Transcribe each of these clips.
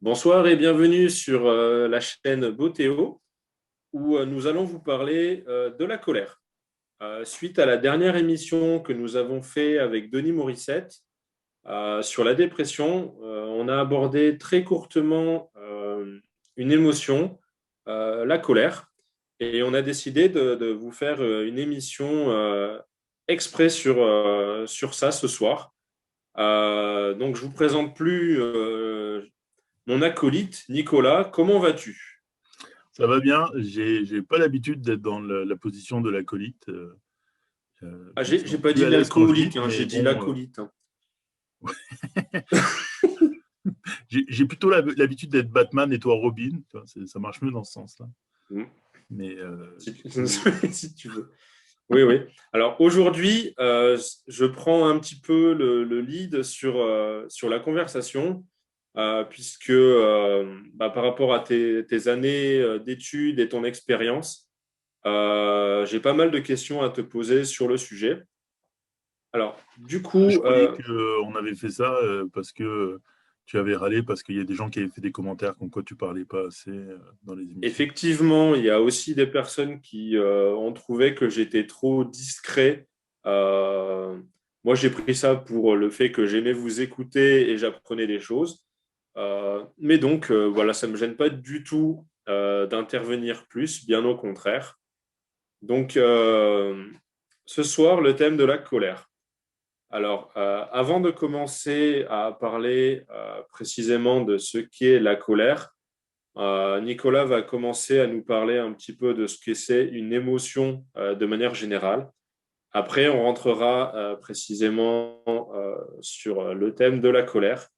Bonsoir et bienvenue sur la chaîne Botéo où nous allons vous parler de la colère. Suite à la dernière émission que nous avons fait avec Denis Morissette sur la dépression, on a abordé très courtement une émotion, la colère, et on a décidé de vous faire une émission exprès sur ça ce soir. Donc je vous présente plus mon acolyte, Nicolas, comment vas-tu? Ça va bien. J'ai pas l'habitude d'être dans la position de l'acolyte. Ah, Je me j'ai sens pas plus dit à l'aise quand je l'alcoolique, lead, hein, j'ai mais dit bon, l'acolyte, hein. j'ai plutôt l'habitude d'être Batman et toi Robin. Tu vois, ça marche mieux dans ce sens-là. Mm. Mais Si, du coup, si tu veux. Oui, oui. Alors aujourd'hui, je prends un petit peu le lead sur la conversation, puisque par rapport à tes années d'études et ton expérience, j'ai pas mal de questions à te poser sur le sujet. Alors, du je coup, croyais qu'on avait fait ça parce que tu avais râlé parce qu'il y a des gens qui avaient fait des commentaires comme quoi tu parlais pas assez dans les émissions. effectivement, il y a aussi des personnes qui ont trouvé que j'étais trop discret. Euh, Moi, j'ai pris ça pour le fait que j'aimais vous écouter et j'apprenais des choses. Mais donc, voilà, ça ne me gêne pas du tout d'intervenir plus, bien au contraire. Donc, ce soir, le thème de la colère. Alors, avant de commencer à parler précisément de ce qu'est la colère, Nicolas va commencer à nous parler un petit peu de ce que c'est une émotion de manière générale. Après, on rentrera précisément sur le thème de la colère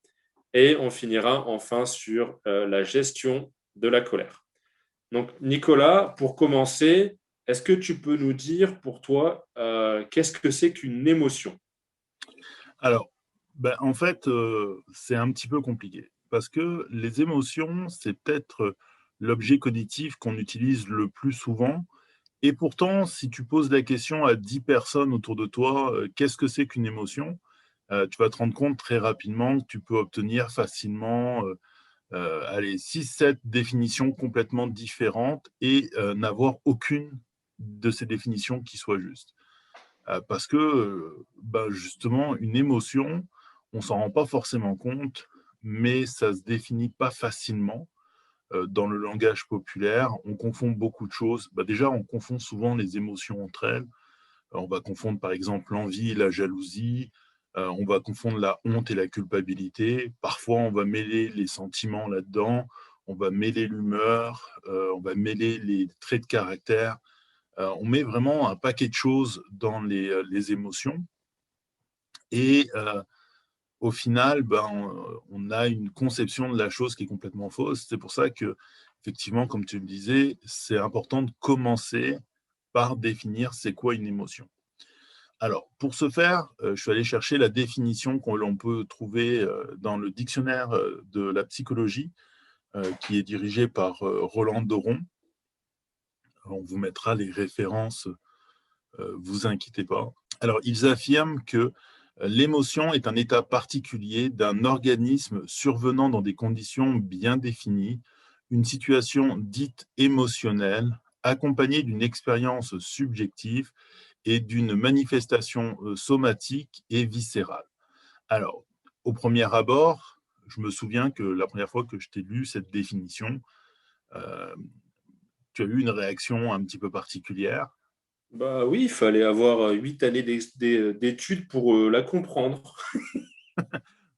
et on finira enfin sur la gestion de la colère. Donc, Nicolas, pour commencer, est-ce que tu peux nous dire pour toi qu'est-ce que c'est qu'une émotion? Alors, ben, en fait, c'est un petit peu compliqué parce que les émotions, c'est peut-être l'objet cognitif qu'on utilise le plus souvent. Et pourtant, si tu poses la question à 10 personnes autour de toi, qu'est-ce que c'est qu'une émotion? Tu vas te rendre compte très rapidement que tu peux obtenir facilement allez, 6, 7 définitions complètement différentes et n'avoir aucune de ces définitions qui soit juste. Parce que, bah, justement, une émotion, on s'en rend pas forcément compte, mais ça se définit pas facilement dans le langage populaire. On confond beaucoup de choses. Bah, déjà, on confond souvent les émotions entre elles. On va confondre, par exemple, l'envie et la jalousie. On va confondre la honte et la culpabilité. Parfois, on va mêler les sentiments là-dedans. On va mêler l'humeur. On va mêler les traits de caractère. On met vraiment un paquet de choses dans les émotions. Et au final, ben, on a une conception de la chose qui est complètement fausse. C'est pour ça que, effectivement, comme tu le disais, c'est important de commencer par définir c'est quoi une émotion. Alors, pour ce faire, je suis allé chercher la définition que l'on peut trouver dans le dictionnaire de la psychologie, qui est dirigé par Roland Doron. On vous mettra les références, vous inquiétez pas. Alors, ils affirment que l'émotion est un état particulier d'un organisme survenant dans des conditions bien définies, une situation dite émotionnelle, accompagnée d'une expérience subjective et d'une manifestation somatique et viscérale. Alors, au premier abord, je me souviens que la première fois que je t'ai lu cette définition, euh, tu as eu une réaction un petit peu particulière. Bah oui, il fallait avoir 8 années d'études pour la comprendre.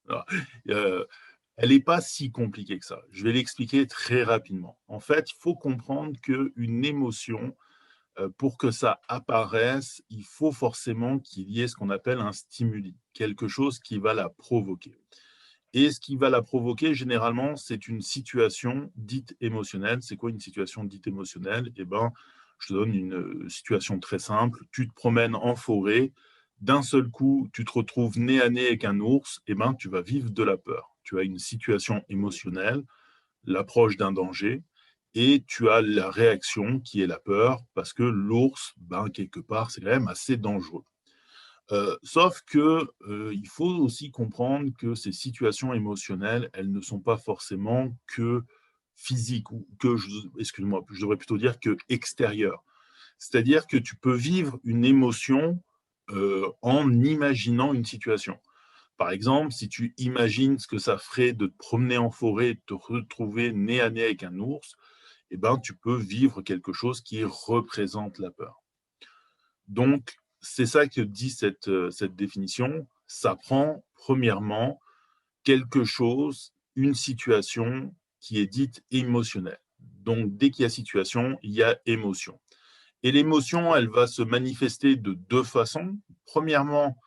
Alors, euh, elle n'est pas si compliquée que ça. Je vais l'expliquer très rapidement. En fait, il faut comprendre qu'une émotion, pour que ça apparaisse, il faut forcément qu'il y ait ce qu'on appelle un stimuli, quelque chose qui va la provoquer. Et ce qui va la provoquer, généralement, c'est une situation dite émotionnelle. C'est quoi une situation dite émotionnelle? Eh ben, je te donne une situation très simple. Tu te promènes en forêt, d'un seul coup, tu te retrouves nez à nez avec un ours, eh ben, tu vas vivre de la peur. Tu as une situation émotionnelle, l'approche d'un danger, et tu as la réaction qui est la peur, parce que l'ours, ben, quelque part, c'est quand même assez dangereux. Sauf que il faut aussi comprendre que ces situations émotionnelles, elles ne sont pas forcément que physiques ou que, excuse-moi, je devrais plutôt dire que extérieures. C'est-à-dire que tu peux vivre une émotion en imaginant une situation. Par exemple, si tu imagines ce que ça ferait de te promener en forêt, de te retrouver nez à nez avec un ours, eh ben, tu peux vivre quelque chose qui représente la peur. Donc, c'est ça que dit cette définition. Ça prend, premièrement, quelque chose, une situation qui est dite émotionnelle. Donc, dès qu'il y a situation, il y a émotion. Et l'émotion, elle va se manifester de deux façons. Premièrement,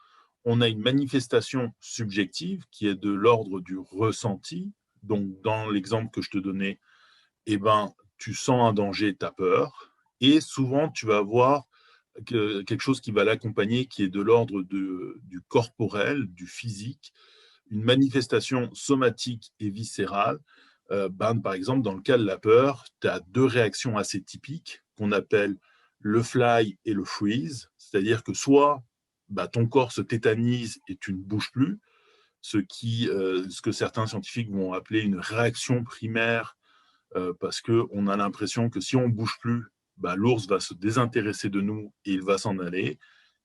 on a une manifestation subjective qui est de l'ordre du ressenti. Donc, dans l'exemple que je te donnais, eh ben, tu sens un danger, tu as peur. Et souvent, tu vas avoir quelque chose qui va l'accompagner, qui est de l'ordre du corporel, du physique, une manifestation somatique et viscérale. Par exemple, dans le cas de la peur, tu as deux réactions assez typiques qu'on appelle le fly et le freeze, c'est-à-dire que soit ton corps se tétanise et tu ne bouges plus, ce que certains scientifiques vont appeler une réaction primaire, parce qu'on a l'impression que si on ne bouge plus, l'ours va se désintéresser de nous et il va s'en aller.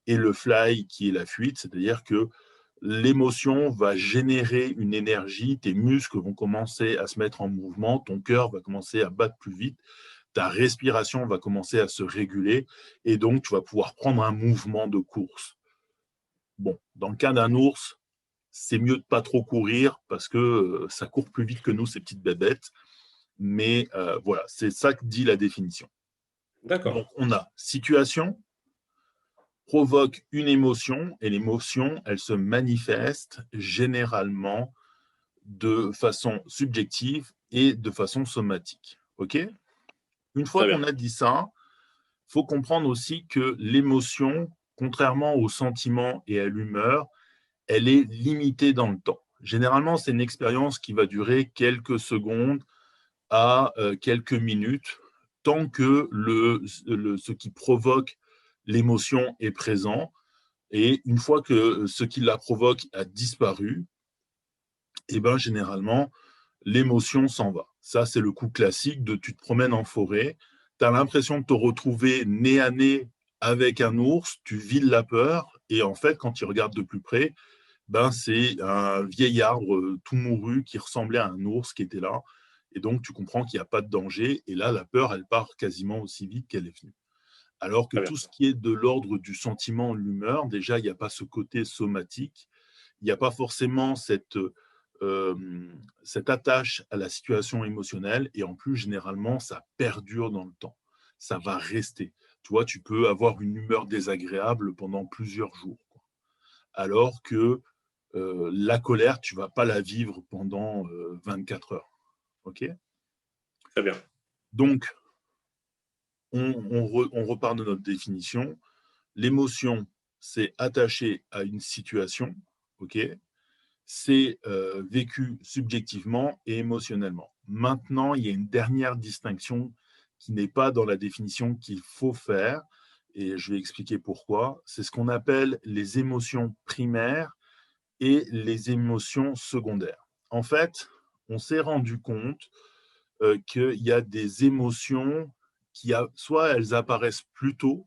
Et le fly, qui est la fuite, c'est-à-dire que l'émotion va générer une énergie, tes muscles vont commencer à se mettre en mouvement, ton cœur va commencer à battre plus vite, ta respiration va commencer à se réguler, et donc tu vas pouvoir prendre un mouvement de course. Bon, dans le cas d'un ours, c'est mieux de pas trop courir parce que ça court plus vite que nous, ces petites bébêtes. Mais voilà, c'est ça que dit la définition. D'accord. Donc, on a situation, provoque une émotion, et l'émotion, elle se manifeste généralement de façon subjective et de façon somatique. OK? Une fois Très qu'on bien. a dit ça, il faut comprendre aussi que l'émotion, contrairement au sentiment et à l'humeur, elle est limitée dans le temps. Généralement, c'est une expérience qui va durer quelques secondes à quelques minutes, tant que ce qui provoque l'émotion est présent. Et une fois que ce qui la provoque a disparu, et ben généralement, l'émotion s'en va. Ça, c'est le coup classique de tu te promènes en forêt, tu as l'impression de te retrouver nez à nez avec un ours, tu vis la peur, et en fait, quand tu regardes de plus près, c'est un vieil arbre tout mouru qui ressemblait à un ours qui était là. Et donc, tu comprends qu'il n'y a pas de danger. Et là, la peur, elle part quasiment aussi vite qu'elle est venue. Alors que Très bien. tout ce qui est de l'ordre du sentiment, l'humeur, déjà, il n'y a pas ce côté somatique. Il n'y a pas forcément cette attache à la situation émotionnelle. Et en plus, généralement, ça perdure dans le temps. Ça va rester. Tu vois, tu peux avoir une humeur désagréable pendant plusieurs jours, quoi. Alors que la colère, tu ne vas pas la vivre pendant 24 heures. OK? Très bien. Donc, on repart de notre définition. L'émotion, c'est attaché à une situation. OK? C'est vécu subjectivement et émotionnellement. Maintenant, il y a une dernière distinction qui n'est pas dans la définition qu'il faut faire, et je vais expliquer pourquoi. C'est ce qu'on appelle les émotions primaires et les émotions secondaires. En fait, on s'est rendu compte qu'il y a des émotions soit elles apparaissent plus tôt,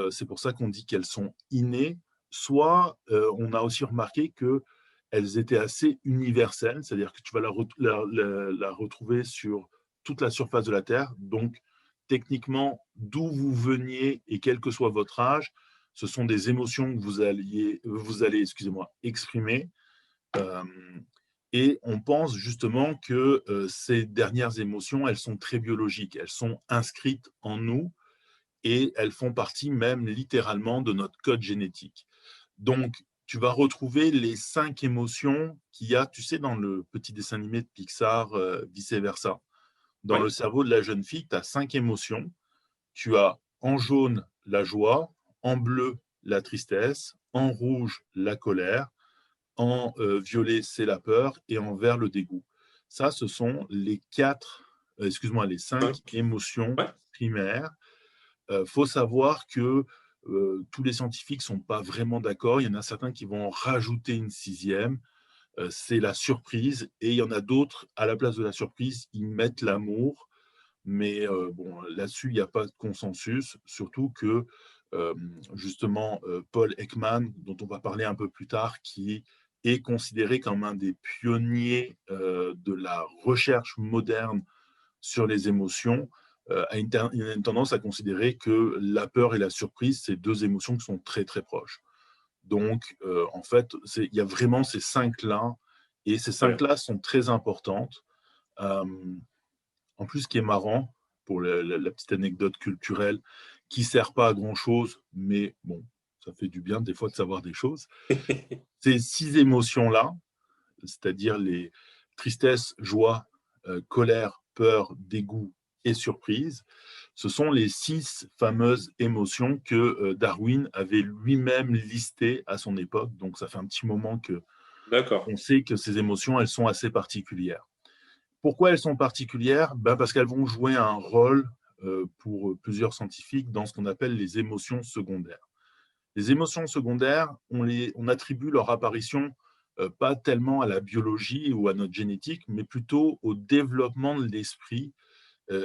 c'est pour ça qu'on dit qu'elles sont innées, soit on a aussi remarqué qu'elles étaient assez universelles, c'est-à-dire que tu vas la retrouver sur toute la surface de la Terre. Donc, techniquement, d'où vous veniez et quel que soit votre âge, ce sont des émotions que vous allez excusez-moi, exprimer. Euh, et on pense justement que ces dernières émotions, elles sont très biologiques, elles sont inscrites en nous et elles font partie même littéralement de notre code génétique. Donc, tu vas retrouver les 5 émotions qu'il y a, tu sais, dans le petit dessin animé de Pixar, vice-versa. Dans Oui. le cerveau de la jeune fille, tu as 5 émotions. Tu as en jaune la joie, en bleu la tristesse, en rouge la colère, en violet c'est la peur et en vert le dégoût. Ça, ce sont les 5 émotions Ouais. primaires. Faut savoir que tous les scientifiques ne sont pas vraiment d'accord. Il y en a certains qui vont en rajouter une sixième. C'est la surprise. Et il y en a d'autres, à la place de la surprise, ils mettent l'amour. Mais bon, là-dessus, il n'y a pas de consensus, surtout que euh, justement, Paul Ekman, dont on va parler un peu plus tard, qui est considéré comme un des pionniers de la recherche moderne sur les émotions, a une tendance à considérer que la peur et la surprise, c'est deux émotions qui sont très très proches. Donc, en fait, il y a vraiment ces cinq-là, et ces Très bien. cinq-là sont très importantes. Euh, En plus, ce qui est marrant, pour la petite anecdote culturelle, qui ne sert pas à grand-chose, mais bon, ça fait du bien des fois de savoir des choses, ces six émotions-là, c'est-à-dire les tristesse, joie, colère, peur, dégoût et surprise, ce sont les six fameuses émotions que Darwin avait lui-même listées à son époque. Donc, ça fait un petit moment D'accord. qu'on sait que ces émotions, elles sont assez particulières. Pourquoi elles sont particulières? Parce qu'elles vont jouer un rôle pour plusieurs scientifiques dans ce qu'on appelle les émotions secondaires. Les émotions secondaires, on attribue leur apparition pas tellement à la biologie ou à notre génétique, mais plutôt au développement de l'esprit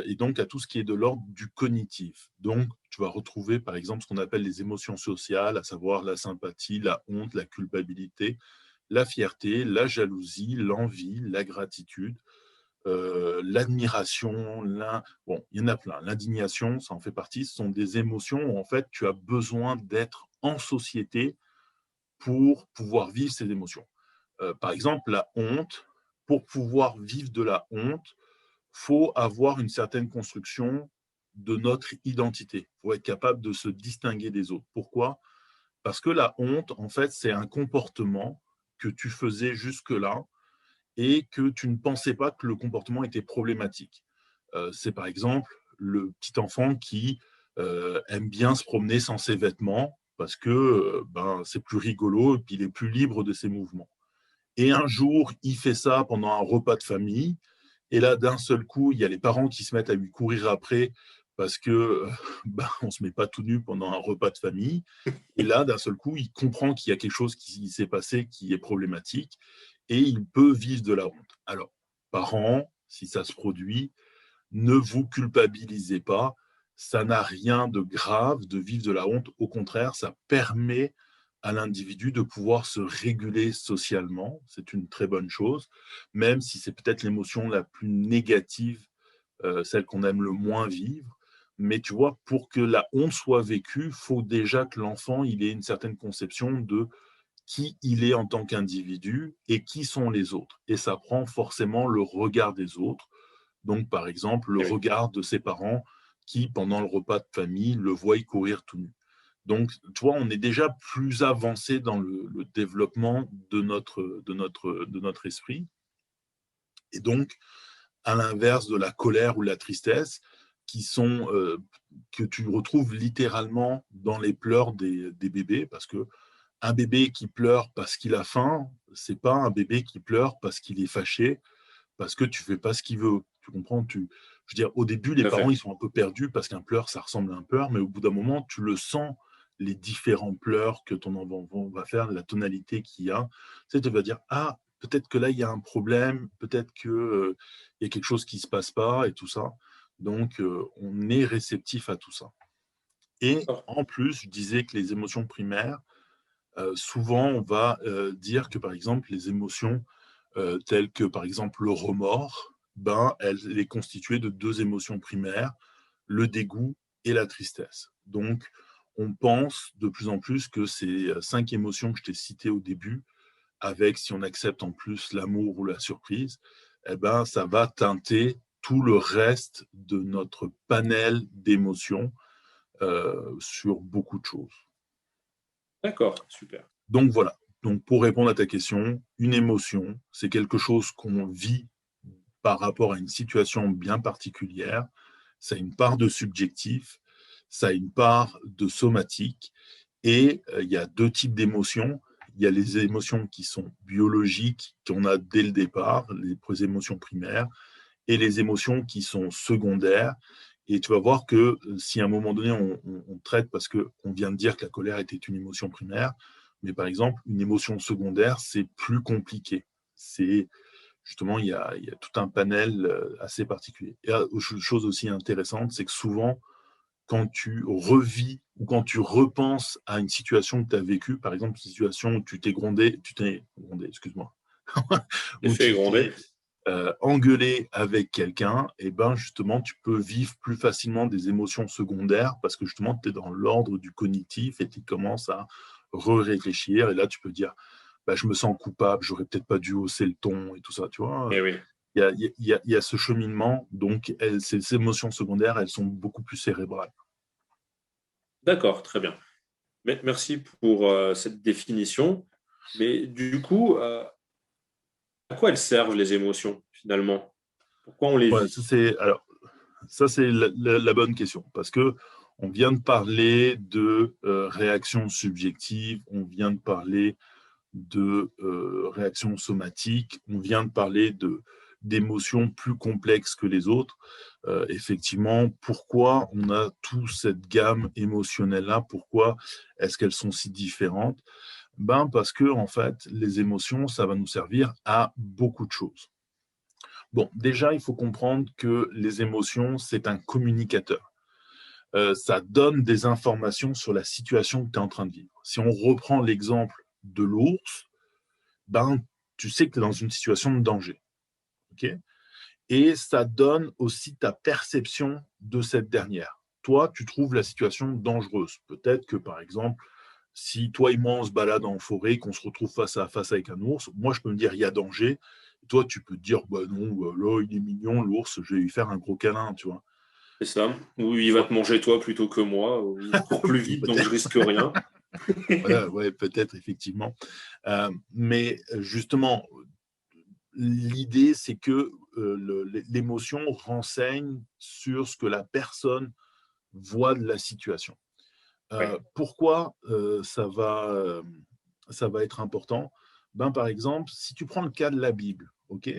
et donc à tout ce qui est de l'ordre du cognitif. Donc, tu vas retrouver par exemple ce qu'on appelle les émotions sociales, à savoir la sympathie, la honte, la culpabilité, la fierté, la jalousie, l'envie, la gratitude, l'admiration, bon, il y en a plein. L'indignation, ça en fait partie. Ce sont des émotions où en fait tu as besoin d'être en société pour pouvoir vivre ces émotions. Par exemple, la honte. Pour pouvoir vivre de la honte, faut avoir une certaine construction de notre identité. Il faut être capable de se distinguer des autres. Pourquoi? Parce que la honte, en fait, c'est un comportement que tu faisais jusque-là et que tu ne pensais pas que le comportement était problématique. C'est par exemple le petit enfant qui aime bien se promener sans ses vêtements parce que c'est plus rigolo et puis il est plus libre de ses mouvements. Et un jour, il fait ça pendant un repas de famille. Et là, d'un seul coup, il y a les parents qui se mettent à lui courir après parce que on ne se met pas tout nu pendant un repas de famille. Et là, d'un seul coup, il comprend qu'il y a quelque chose qui s'est passé qui est problématique et il peut vivre de la honte. Alors, parents, si ça se produit, ne vous culpabilisez pas. Ça n'a rien de grave de vivre de la honte. Au contraire, ça permet à l'individu de pouvoir se réguler socialement. C'est une très bonne chose, même si c'est peut-être l'émotion la plus négative, celle qu'on aime le moins vivre. Mais tu vois, pour que la honte soit vécue, il faut déjà que l'enfant il ait une certaine conception de qui il est en tant qu'individu et qui sont les autres. Et ça prend forcément le regard des autres. Donc, par exemple, le Eh oui. regard de ses parents qui, pendant le repas de famille, le voient courir tout nu. Donc, tu vois, on est déjà plus avancé dans le développement de notre esprit. Et donc, à l'inverse de la colère ou la tristesse, que tu retrouves littéralement dans les pleurs des bébés, parce que un bébé qui pleure parce qu'il a faim, c'est pas un bébé qui pleure parce qu'il est fâché, parce que tu fais pas ce qu'il veut. Tu comprends? Je veux dire, au début, les Tout à parents, fait. ils sont un peu perdus parce qu'un pleur, ça ressemble à un pleur, mais au bout d'un moment, tu le sens, les différents pleurs que ton enfant va faire, la tonalité qu'il y a. Tu vas dire, ah, peut-être que là, il y a un problème, peut-être qu'il y a quelque chose qui se passe pas et tout ça. Donc, on est réceptif à tout ça. Et D'accord. en plus, je disais que les émotions primaires, souvent, on va dire que, par exemple, les émotions telles que, par exemple, le remords, elle est constituée de deux émotions primaires, le dégoût et la tristesse. Donc, on pense de plus en plus que ces cinq émotions que je t'ai citées au début, avec, si on accepte en plus l'amour ou la surprise, ça va teinter tout le reste de notre panel d'émotions sur beaucoup de choses. D'accord. Super. Donc voilà. Donc pour répondre à ta question, une émotion, c'est quelque chose qu'on vit par rapport à une situation bien particulière. Ça a une part de subjectif, ça a une part de somatique. Et il y a deux types d'émotions. Il y a les émotions qui sont biologiques, qu'on a dès le départ, les émotions primaires, et les émotions qui sont secondaires, Et tu vas voir que si à un moment donné, on traite, parce qu'on vient de dire que la colère était une émotion primaire, mais par exemple, une émotion secondaire, c'est plus compliqué. C'est justement, il y a tout un panel assez particulier. Et chose aussi intéressante, c'est que souvent, quand tu revis ou quand tu repenses à une situation que tu as vécue, par exemple, une situation où tu t'es grondé, excuse-moi, où Effet tu grondé. t'es engueulé avec quelqu'un, et ben justement, tu peux vivre plus facilement des émotions secondaires parce que justement, tu es dans l'ordre du cognitif et tu commences à réfléchir. Et là, tu peux dire, bah, je me sens coupable, j'aurais peut-être pas dû hausser le ton et tout ça, tu vois. Eh oui. Il y a ce cheminement, donc ces émotions secondaires, elles sont beaucoup plus cérébrales. D'accord, très bien. Merci pour cette définition. Mais du coup, à quoi elles servent les émotions finalement? Pourquoi on les Ouais, vit? ça, c'est la bonne question, parce que on vient de parler de réactions subjectives, on vient de parler de réactions somatiques, on vient de parler d'émotions plus complexes que les autres. Effectivement, pourquoi on a toute cette gamme émotionnelle-là? Pourquoi est-ce qu'elles sont si différentes? Ben, parce que, en fait, les émotions, ça va nous servir à beaucoup de choses. Bon, déjà, il faut comprendre que les émotions, c'est un communicateur. Ça donne des informations sur la situation que tu es en train de vivre. Si on reprend l'exemple de l'ours, ben, tu sais que tu es dans une situation de danger. Okay, et ça donne aussi ta perception de cette dernière. Toi, tu trouves la situation dangereuse. Peut-être que, par exemple, si toi et moi, on se balade en forêt, qu'on se retrouve face à face avec un ours, moi, je peux me dire, il y a danger. Toi, tu peux te dire, bah non, bah là, il est mignon, l'ours, je vais lui faire un gros câlin, tu vois. C'est ça? Ou il va Voilà. te manger toi plutôt que moi, ou je cours plus vite donc je Peut-être. risque rien. Ouais, peut-être, effectivement. Mais justement, l'idée, c'est que l'émotion renseigne sur ce que la personne voit de la situation. Oui, Pourquoi ça va être important? Ben, par exemple, si tu prends le cas de la Bible, ok,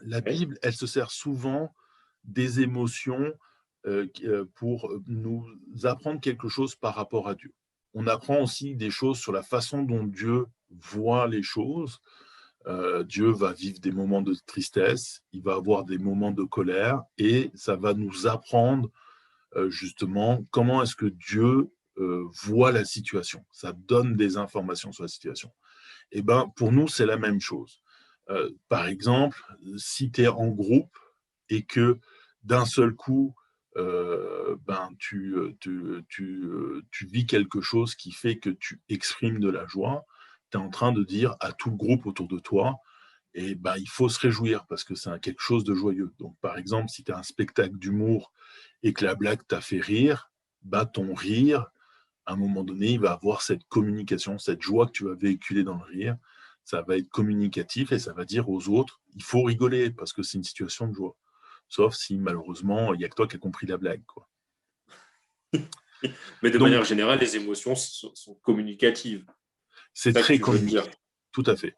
la oui, Bible, elle se sert souvent des émotions pour nous apprendre quelque chose par rapport à Dieu. On apprend aussi des choses sur la façon dont Dieu voit les choses. Dieu va vivre des moments de tristesse, il va avoir des moments de colère, et ça va nous apprendre justement comment est-ce que Dieu voit la situation. Ça donne des informations sur la situation. Et ben, pour nous, c'est la même chose. Par exemple, si tu es en groupe et que d'un seul coup, ben, tu vis quelque chose qui fait que tu exprimes de la joie, tu es en train de dire à tout le groupe autour de toi, et ben, il faut se réjouir parce que c'est quelque chose de joyeux. Donc, par exemple, si tu as un spectacle d'humour et que la blague t'a fait rire, bah, ton rire, à un moment donné, il va avoir cette communication, cette joie que tu vas véhiculer dans le rire. Ça va être communicatif et ça va dire aux autres, il faut rigoler parce que c'est une situation de joie. Sauf si malheureusement, il n'y a que toi qui as compris la blague, quoi. mais de Donc, manière générale, les émotions sont communicatives. c'est C'est ça que très tu veux dire. communiqué. Tout à fait.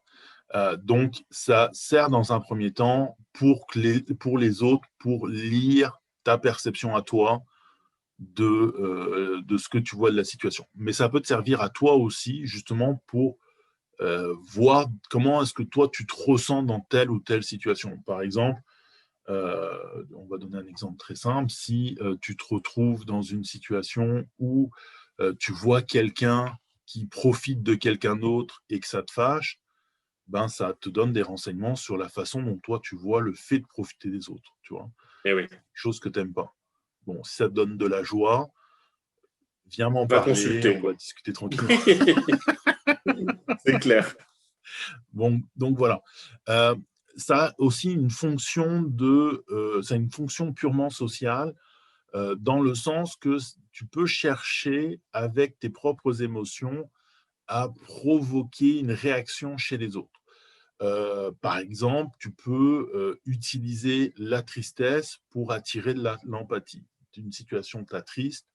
Donc, ça sert dans un premier temps pour les autres, pour lire ta perception à toi de ce que tu vois de la situation. Mais ça peut te servir à toi aussi, justement, pour voir comment est-ce que toi, tu te ressens dans telle ou telle situation. Par exemple, on va donner un exemple très simple. Si tu te retrouves dans une situation où tu vois quelqu'un qui profite de quelqu'un d'autre et que ça te fâche, ben, ça te donne des renseignements sur la façon dont toi, tu vois le fait de profiter des autres, tu vois, Eh oui, chose que tu n'aimes pas. Bon, si ça te donne de la joie, viens m'en va parler, consulter, on quoi. va discuter tranquillement. C'est clair. Bon, donc voilà. Ça a aussi une fonction ça a une fonction purement sociale, dans le sens que tu peux chercher avec tes propres émotions à provoquer une réaction chez les autres. Par exemple, tu peux utiliser la tristesse pour attirer de l'empathie. Une situation très triste,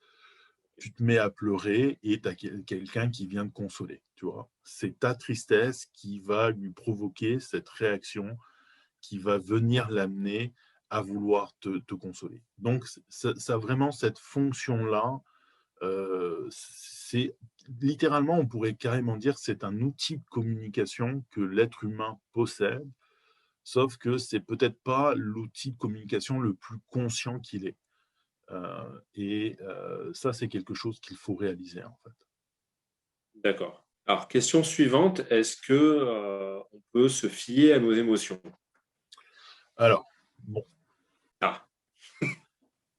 tu te mets à pleurer et tu as quelqu'un qui vient te consoler. Tu vois, c'est ta tristesse qui va lui provoquer cette réaction, qui va venir l'amener à vouloir te consoler. Donc, ça a vraiment cette fonction-là. C'est littéralement, on pourrait carrément dire, c'est un outil de communication que l'être humain possède, sauf que c'est peut-être pas l'outil de communication le plus conscient qu'il est. Ça, c'est quelque chose qu'il faut réaliser, en fait. D'accord. Alors, question suivante, est-ce que on peut se fier à nos émotions? Alors, bon, Ah,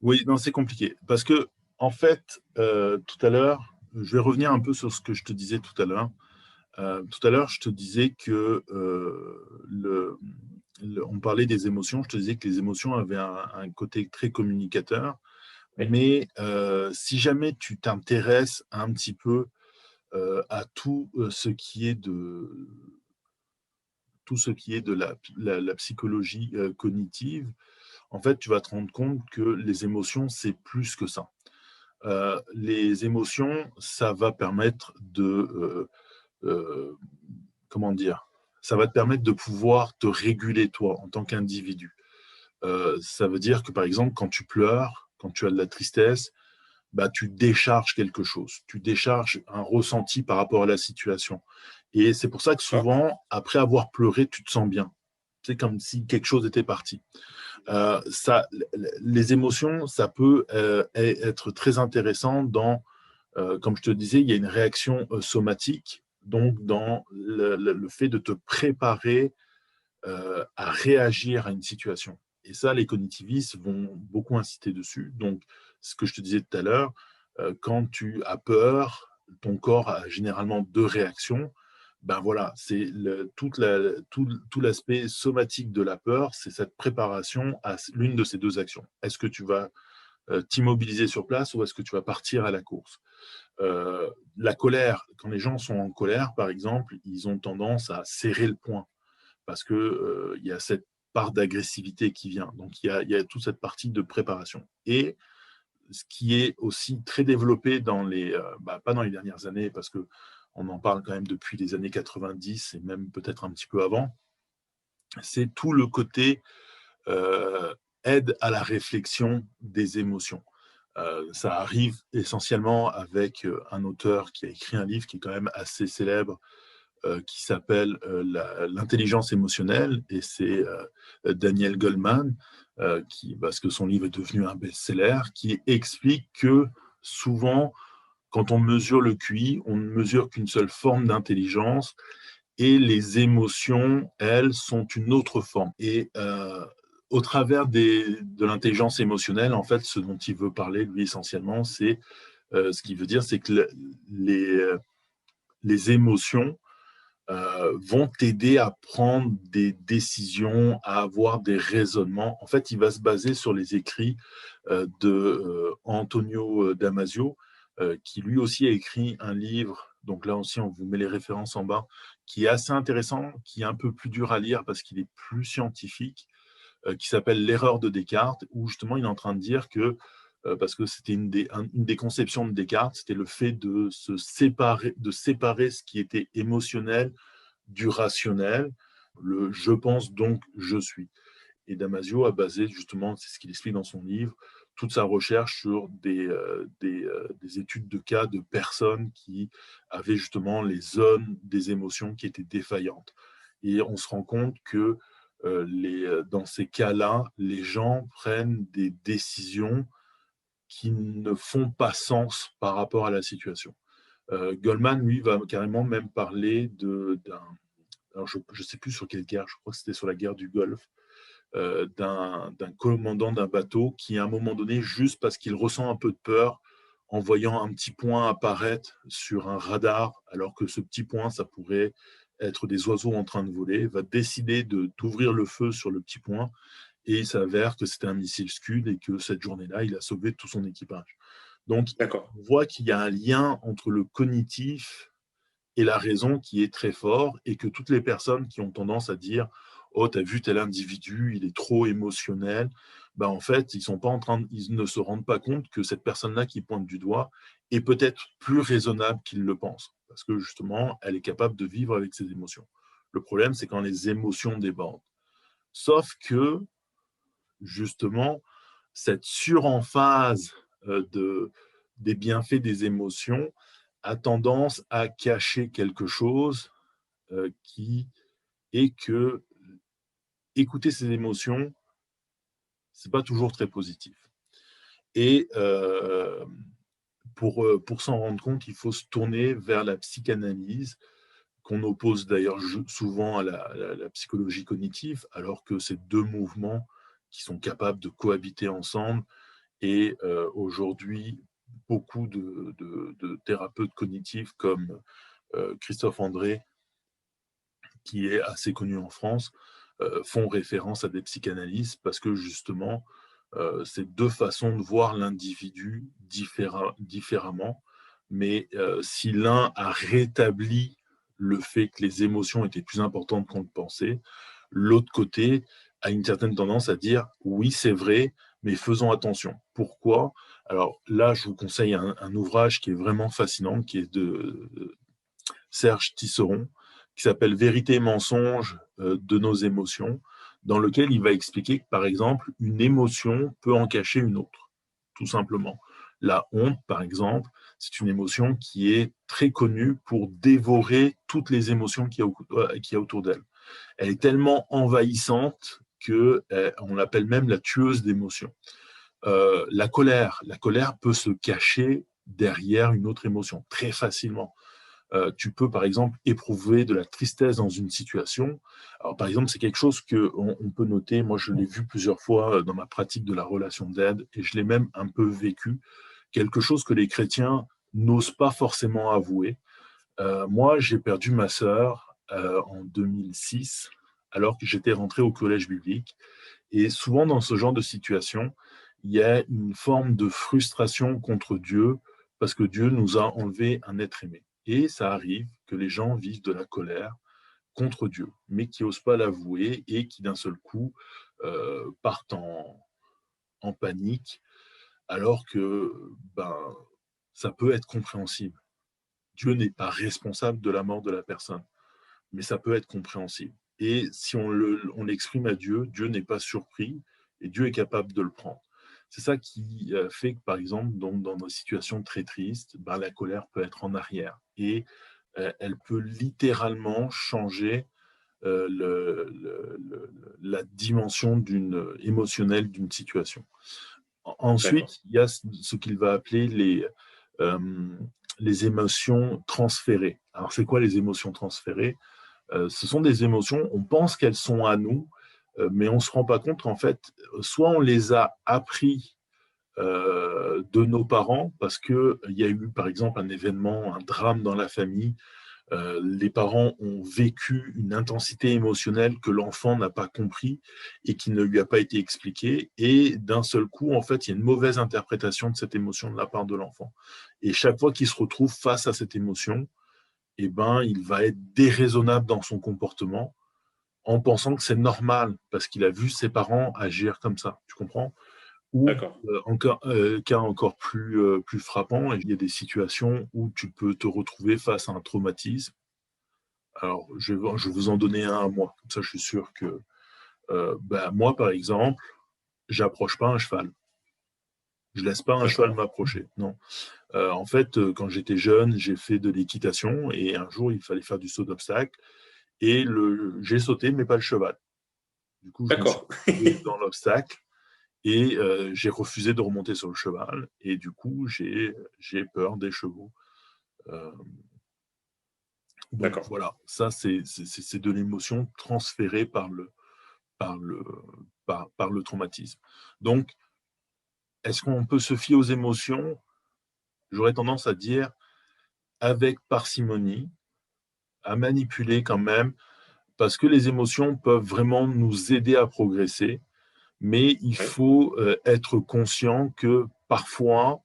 oui, non, c'est compliqué. Parce que, en fait, tout à l'heure, je vais revenir un peu sur ce que je te disais tout à l'heure. Tout à l'heure, je te disais que on parlait des émotions. Je te disais que les émotions avaient un côté très communicateur. oui, Mais si jamais tu t'intéresses un petit peu à tout ce qui est de la psychologie cognitive, en fait, tu vas te rendre compte que les émotions, c'est plus que ça. Les émotions, ça va permettre euh, comment dire, ça va te permettre de pouvoir te réguler toi en tant qu'individu. Ça veut dire que par exemple, quand tu pleures, quand tu as de la tristesse, bah, tu décharges quelque chose, tu décharges un ressenti par rapport à la situation. Et c'est pour ça que d'accord. souvent, après avoir pleuré, tu te sens bien. C'est comme si quelque chose était parti. Les émotions, ça peut être très intéressant comme je te disais, il y a une réaction somatique, donc dans le fait de te préparer à réagir à une situation. Et ça, les cognitivistes vont beaucoup insister dessus. Donc, ce que je te disais tout à l'heure, quand tu as peur, ton corps a généralement deux réactions. Ben voilà, c'est tout l'aspect somatique de la peur, c'est cette préparation à l'une de ces deux actions. Est-ce que tu vas t'immobiliser sur place ou est-ce que tu vas partir à la course? La colère, quand les gens sont en colère, par exemple, ils ont tendance à serrer le poing parce que il y a cette part d'agressivité qui vient. Donc il y a toute cette partie de préparation. Et ce qui est aussi très développé pas dans les dernières années, parce que on en parle quand même depuis les années 90 et même peut-être un petit peu avant, c'est tout le côté euh, aide à la réflexion des émotions. Ça arrive essentiellement avec un auteur qui a écrit un livre qui est quand même assez célèbre, qui s'appelle L'intelligence émotionnelle, et c'est Daniel Goleman, parce que son livre est devenu un best-seller, qui explique que souvent, quand on mesure le QI, on ne mesure qu'une seule forme d'intelligence, et les émotions, elles, sont une autre forme. Et au travers de l'intelligence émotionnelle, en fait, ce dont il veut parler, lui, essentiellement, ce qu'il veut dire, c'est que les émotions vont t'aider à prendre des décisions, à avoir des raisonnements. En fait, il va se baser sur les écrits de Antonio Damasio, qui lui aussi a écrit un livre, donc là aussi on vous met les références en bas, qui est assez intéressant, qui est un peu plus dur à lire parce qu'il est plus scientifique, qui s'appelle L'erreur de Descartes, où justement il est en train de dire que parce que c'était une des conceptions de Descartes, c'était le fait de séparer ce qui était émotionnel du rationnel, le je pense donc je suis. Et Damasio a basé justement, c'est ce qu'il explique dans son livre, toute sa recherche sur des études de cas de personnes qui avaient justement les zones des émotions qui étaient défaillantes. Et on se rend compte que dans ces cas-là, les gens prennent des décisions qui ne font pas sens par rapport à la situation. Goldman, lui, va carrément même parler d'un alors je ne sais plus sur quelle guerre, je crois que c'était sur la guerre du Golfe, d'un commandant d'un bateau qui, à un moment donné, juste parce qu'il ressent un peu de peur, en voyant un petit point apparaître sur un radar, alors que ce petit point, ça pourrait être des oiseaux en train de voler, va décider d'ouvrir le feu sur le petit point, et il s'avère que c'était un missile Scud et que cette journée-là, il a sauvé tout son équipage. Donc, D'accord. on voit qu'il y a un lien entre le cognitif et la raison qui est très fort, et que toutes les personnes qui ont tendance à dire oh, t'as vu tel individu, il est trop émotionnel, ben en fait, ils ne se rendent pas compte que cette personne-là qui pointe du doigt est peut-être plus raisonnable qu'ils le pensent, parce que justement, elle est capable de vivre avec ses émotions. Le problème, c'est quand les émotions débordent. Sauf que justement, cette suremphase des bienfaits des émotions a tendance à cacher quelque chose qui est que écouter ses émotions, c'est pas toujours très positif. Et pour s'en rendre compte, il faut se tourner vers la psychanalyse, qu'on oppose d'ailleurs souvent à la psychologie cognitive, alors que c'est deux mouvements qui sont capables de cohabiter ensemble. Et aujourd'hui, beaucoup de thérapeutes cognitifs comme Christophe André, qui est assez connu en France, font référence à des psychanalystes parce que justement, c'est deux façons de voir l'individu différemment. Mais si l'un a rétabli le fait que les émotions étaient plus importantes qu'on le pensait, l'autre côté a une certaine tendance à dire oui, c'est vrai, mais faisons attention. Pourquoi? Alors là, je vous conseille un ouvrage qui est vraiment fascinant, qui est de Serge Tisseron, qui s'appelle Vérité et mensonge de nos émotions, dans lequel il va expliquer que, par exemple, une émotion peut en cacher une autre, tout simplement. La honte, par exemple, c'est une émotion qui est très connue pour dévorer toutes les émotions qu'il y a autour d'elle. Elle est tellement envahissante qu'on l'appelle même la tueuse d'émotions. La colère peut se cacher derrière une autre émotion très facilement. Tu peux, par exemple, éprouver de la tristesse dans une situation. Alors, par exemple, c'est quelque chose qu'on peut noter. Moi, je l'ai vu plusieurs fois dans ma pratique de la relation d'aide et je l'ai même un peu vécu. Quelque chose que les chrétiens n'osent pas forcément avouer. Moi, j'ai perdu ma sœur en 2006, alors que j'étais rentré au collège biblique. Et souvent, dans ce genre de situation, il y a une forme de frustration contre Dieu parce que Dieu nous a enlevé un être aimé. Et ça arrive que les gens vivent de la colère contre Dieu, mais qui n'osent pas l'avouer et qui d'un seul coup partent en panique, alors que ben, ça peut être compréhensible. Dieu n'est pas responsable de la mort de la personne, mais ça peut être compréhensible. Et si on l'exprime à Dieu, Dieu n'est pas surpris et Dieu est capable de le prendre. C'est ça qui fait que, par exemple, dans des situations très tristes, ben, la colère peut être en arrière et elle peut littéralement changer la dimension émotionnelle d'une situation. D'accord. Ensuite, il y a ce qu'il va appeler euh, les émotions transférées. Alors, c'est quoi les émotions transférées? Ce sont des émotions, on pense qu'elles sont à nous, mais on ne se rend pas compte qu'en fait, soit on les a appris de nos parents, parce qu'il y a eu par exemple un événement, un drame dans la famille, les parents ont vécu une intensité émotionnelle que l'enfant n'a pas compris et qui ne lui a pas été expliquée, et d'un seul coup, en fait, il y a une mauvaise interprétation de cette émotion de la part de l'enfant. Et chaque fois qu'il se retrouve face à cette émotion, eh ben, il va être déraisonnable dans son comportement en pensant que c'est normal parce qu'il a vu ses parents agir comme ça. Tu comprends? Ou D'accord. cas encore plus frappant, il y a des situations où tu peux te retrouver face à un traumatisme. Alors, je vais vous en donner un à moi. Comme ça, je suis sûr que moi, par exemple, j'approche pas un cheval. Je laisse pas un cheval D'accord. m'approcher. Non. En fait, quand j'étais jeune, j'ai fait de l'équitation et un jour, il fallait faire du saut d'obstacle. Et j'ai sauté, mais pas le cheval. Du coup, je me suis D'accord. retrouvé dans l'obstacle et j'ai refusé de remonter sur le cheval. Et du coup, j'ai peur des chevaux. Euh, donc D'accord. voilà, ça, c'est de l'émotion transférée par le, par le traumatisme. Donc, est-ce qu'on peut se fier aux émotions? J'aurais tendance à dire avec parcimonie, à manipuler quand même, parce que les émotions peuvent vraiment nous aider à progresser. Mais il Ouais. faut être conscient que parfois,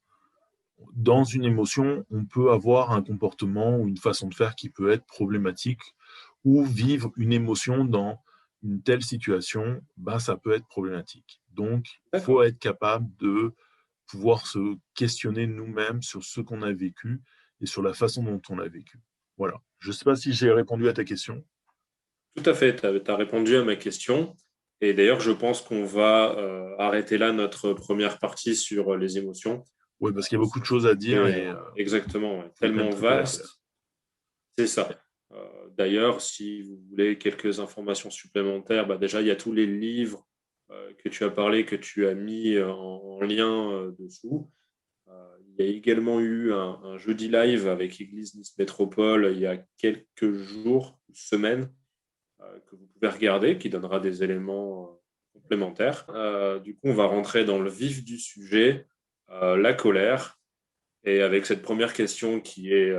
dans une émotion, on peut avoir un comportement ou une façon de faire qui peut être problématique, ou vivre une émotion dans une telle situation, ben, ça peut être problématique. Donc, il faut D'accord. être capable de pouvoir se questionner nous-mêmes sur ce qu'on a vécu et sur la façon dont on l'a vécu. Voilà. Je ne sais pas si j'ai répondu à ta question. Tout à fait. Tu as répondu à ma question. Et d'ailleurs, je pense qu'on va arrêter là notre première partie sur les émotions. Oui, parce qu'il y a Parce beaucoup que de choses à dire c'est et exactement ouais, faut quand même tellement traiter la colère. vaste. C'est ça. D'ailleurs, si vous voulez quelques informations supplémentaires, bah déjà, il y a tous les livres que tu as parlé, que tu as mis en lien dessous. Il y a également eu un jeudi live avec Église Nice Métropole il y a quelques jours, semaines, que vous pouvez regarder, qui donnera des éléments complémentaires. Du coup, on va rentrer dans le vif du sujet, la colère, et avec cette première question qui est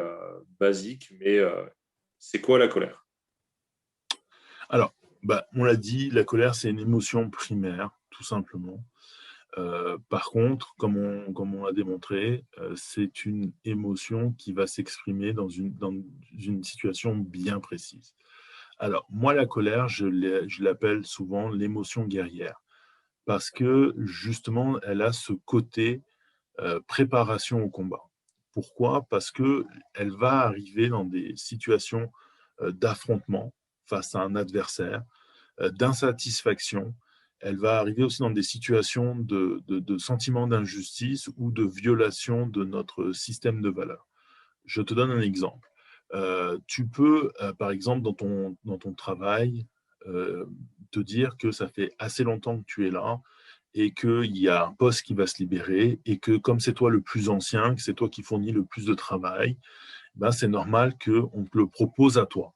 basique, mais c'est quoi la colère? Alors, on l'a dit, la colère, c'est une émotion primaire, tout simplement. Par contre, comme on l'a démontré, c'est une émotion qui va s'exprimer dans une situation bien précise. Alors, moi, la colère, je l'appelle souvent l'émotion guerrière, parce que justement, elle a ce côté préparation au combat. Pourquoi? Parce que elle va arriver dans des situations d'affrontement face à un adversaire, d'insatisfaction. Elle va arriver aussi dans des situations de sentiment d'injustice ou de violation de notre système de valeurs. Je te donne un exemple. Tu peux, par exemple, dans ton travail, euh, te dire que ça fait assez longtemps que tu es là et qu'il y a un poste qui va se libérer et que comme c'est toi le plus ancien, que c'est toi qui fournis le plus de travail, ben, c'est normal qu'on te le propose à toi.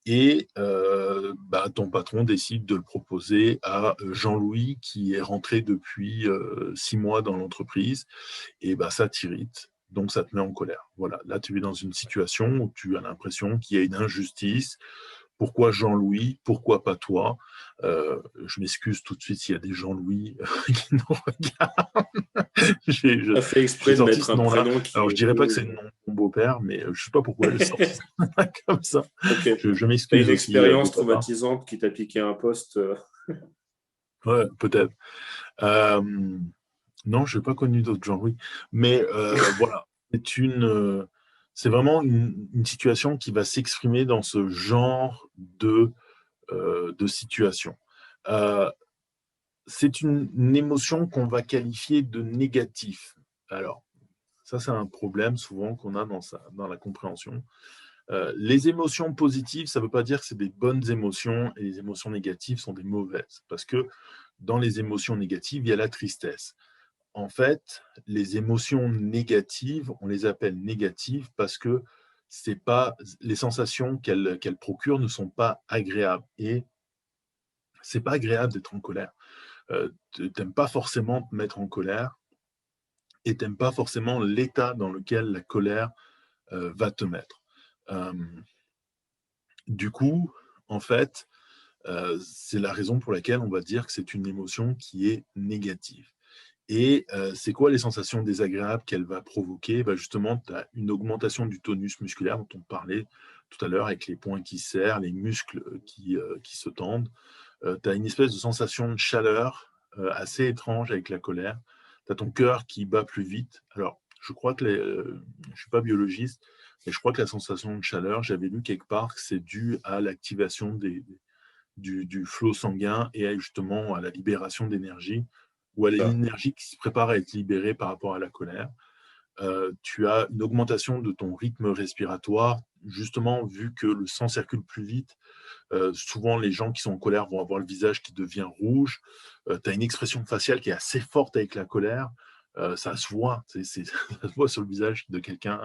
Et ton patron décide de le proposer à Jean-Louis qui est rentré depuis 6 mois dans l'entreprise. Et ben, ça t'irrite. Donc, ça te met en colère. Voilà. Là, tu es dans une situation où tu as l'impression qu'il y a une injustice. Pourquoi Jean-Louis? Pourquoi pas toi? Je m'excuse tout de suite s'il y a des Jean-Louis qui nous regardent. Tu as fait J'ai exprès de sorti mettre ce un nom-là. prénom qui Alors, je est dirais pas que peu. c'est le nom de mon beau-père, mais je sais pas pourquoi j'ai sorti ce nom-là comme ça. Ok. Tu Je as une m'excuse aussi, beau expérience papa. traumatisante qui t'a piqué un poste. Ouais, peut-être. Euh, non, je n'ai pas connu d'autres Jean-Louis. Mais voilà, c'est vraiment une situation qui va s'exprimer dans ce genre de situation. Euh, c'est une émotion qu'on va qualifier de négatif. Alors, ça, c'est un problème souvent qu'on a dans la compréhension. Les émotions positives, ça ne veut pas dire que c'est des bonnes émotions et les émotions négatives sont des mauvaises. Parce que dans les émotions négatives, il y a la tristesse. En fait, les émotions négatives, on les appelle négatives parce que c'est pas, les sensations qu'elles procurent ne sont pas agréables. Et c'est pas agréable d'être en colère. T'aimes pas forcément te mettre en colère et t'aimes pas forcément l'état dans lequel la colère va te mettre. Euh, du coup, en fait, c'est la raison pour laquelle on va dire que c'est une émotion qui est négative. Et c'est quoi les sensations désagréables qu'elle va provoquer? Justement, tu as une augmentation du tonus musculaire dont on parlait tout à l'heure avec les poings qui serrent, les muscles qui se tendent. Tu as une espèce de sensation de chaleur assez étrange avec la colère. Tu as ton cœur qui bat plus vite. Alors, je crois que je ne suis pas biologiste, mais je crois que la sensation de chaleur, j'avais lu quelque part que c'est dû à l'activation du flot sanguin et justement à la libération d'énergie ou à Ça. l'énergie qui se prépare à être libérée par rapport à la colère. Tu as une augmentation de ton rythme respiratoire, justement vu que le sang circule plus vite. Souvent, les gens qui sont en colère vont avoir le visage qui devient rouge. Tu as une expression faciale qui est assez forte avec la colère. Ça se voit, ça se voit sur le visage de quelqu'un.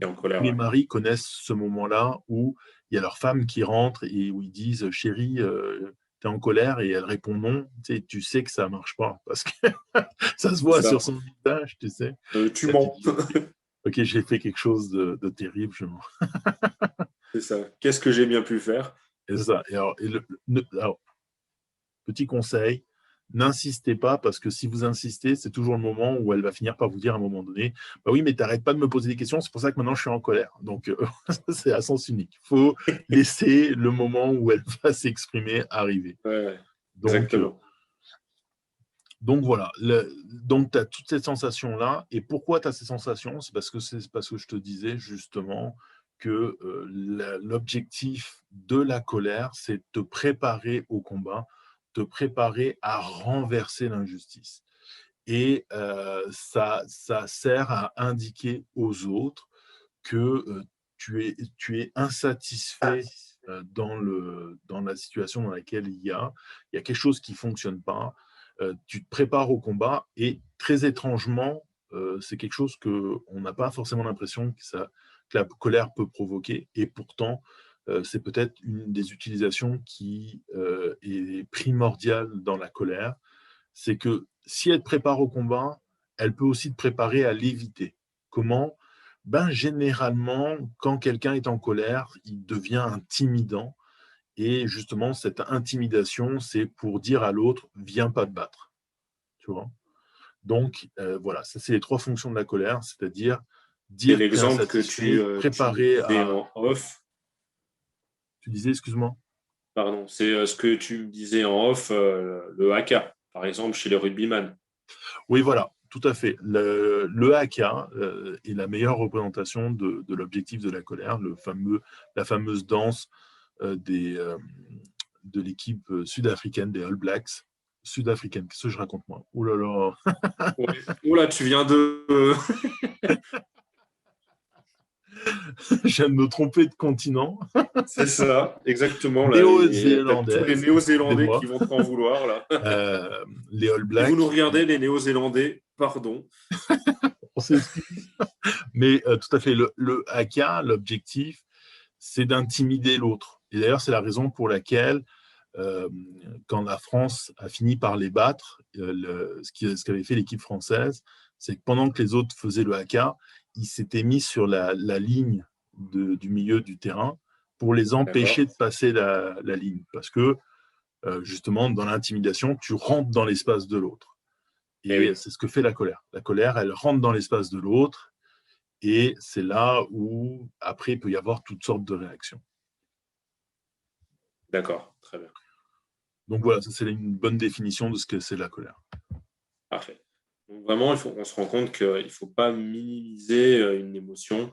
Et en colère, Tous les ouais. maris connaissent ce moment-là où il y a leur femme qui rentre et où ils disent chérie, t'es en colère et elle répond non. Tu sais que ça marche pas parce que ça se C'est voit sur ça. son visage, tu sais. Tu Là, tu mens. dis ok, j'ai fait quelque chose de terrible. C'est ça. Qu'est-ce que j'ai bien pu faire? Et ça. Alors, petit conseil, n'insistez pas parce que si vous insistez, c'est toujours le moment où elle va finir par vous dire à un moment donné, bah oui, mais t'arrêtes pas de me poser des questions, c'est pour ça que maintenant je suis en colère. Donc c'est à sens unique. Il faut laisser le moment où elle va s'exprimer arriver. Ouais, ouais. Donc, euh, Exactement. donc voilà, donc tu as toutes ces sensations-là. Et pourquoi tu as ces sensations? C'est parce que je te disais justement que l'objectif de la colère, c'est de te préparer au combat te préparer à renverser l'injustice. Et ça sert à indiquer aux autres que tu es insatisfait dans la situation dans laquelle il y a quelque chose qui ne fonctionne pas. Tu te prépares au combat et très étrangement, c'est quelque chose qu'on n'a pas forcément l'impression que la colère peut provoquer. Et pourtant, c'est peut-être une des utilisations qui est primordiale dans la colère. C'est que si elle te prépare au combat, elle peut aussi te préparer à l'éviter. Comment? Ben, généralement, quand quelqu'un est en colère, il devient intimidant. Et justement, cette intimidation, c'est pour dire à l'autre, viens pas te battre. Tu vois? Donc, voilà, ça, c'est les trois fonctions de la colère, c'est-à-dire Et dire que tu es l'exemple que insatisfait, tu nous préparer disais à. en off, Tu disais, excuse-moi? pardon, c'est ce que tu me disais en off, le haka, par exemple, chez les rugbyman. Oui, voilà, tout à fait. Le haka est la meilleure représentation de l'objectif de la colère, la fameuse danse de l'équipe sud-africaine des All Blacks. Sud-africaine, qu'est-ce que je raconte moi? Oh là là, Ouais. Oh là, tu viens de. je viens de me tromper de continent. C'est ça, exactement. Là. Et t'as tous les Néo-zélandaise, Néo-Zélandais excusez-moi. qui vont t'en vouloir, là. Les All Si vous nous Blacks, regardez, les Néo-Zélandais, pardon. on s'excuse. Mais tout à fait, le haka, l'objectif, c'est d'intimider l'autre. Et d'ailleurs, c'est la raison pour laquelle euh, quand la France a fini par les battre, ce qu'avait fait l'équipe française, c'est que pendant que les autres faisaient le haka, ils s'étaient mis sur la ligne du milieu du terrain pour les empêcher D'accord. de passer la ligne. Parce que, justement, dans l'intimidation, tu rentres dans l'espace de l'autre. Eh Et oui, c'est ce que fait la colère. La colère, elle rentre dans l'espace de l'autre, et c'est là où, après, il peut y avoir toutes sortes de réactions. d'accord, très bien. Donc voilà, ça c'est une bonne définition de ce que c'est la colère. Parfait. Donc vraiment, on se rend compte qu'il ne faut pas minimiser une émotion,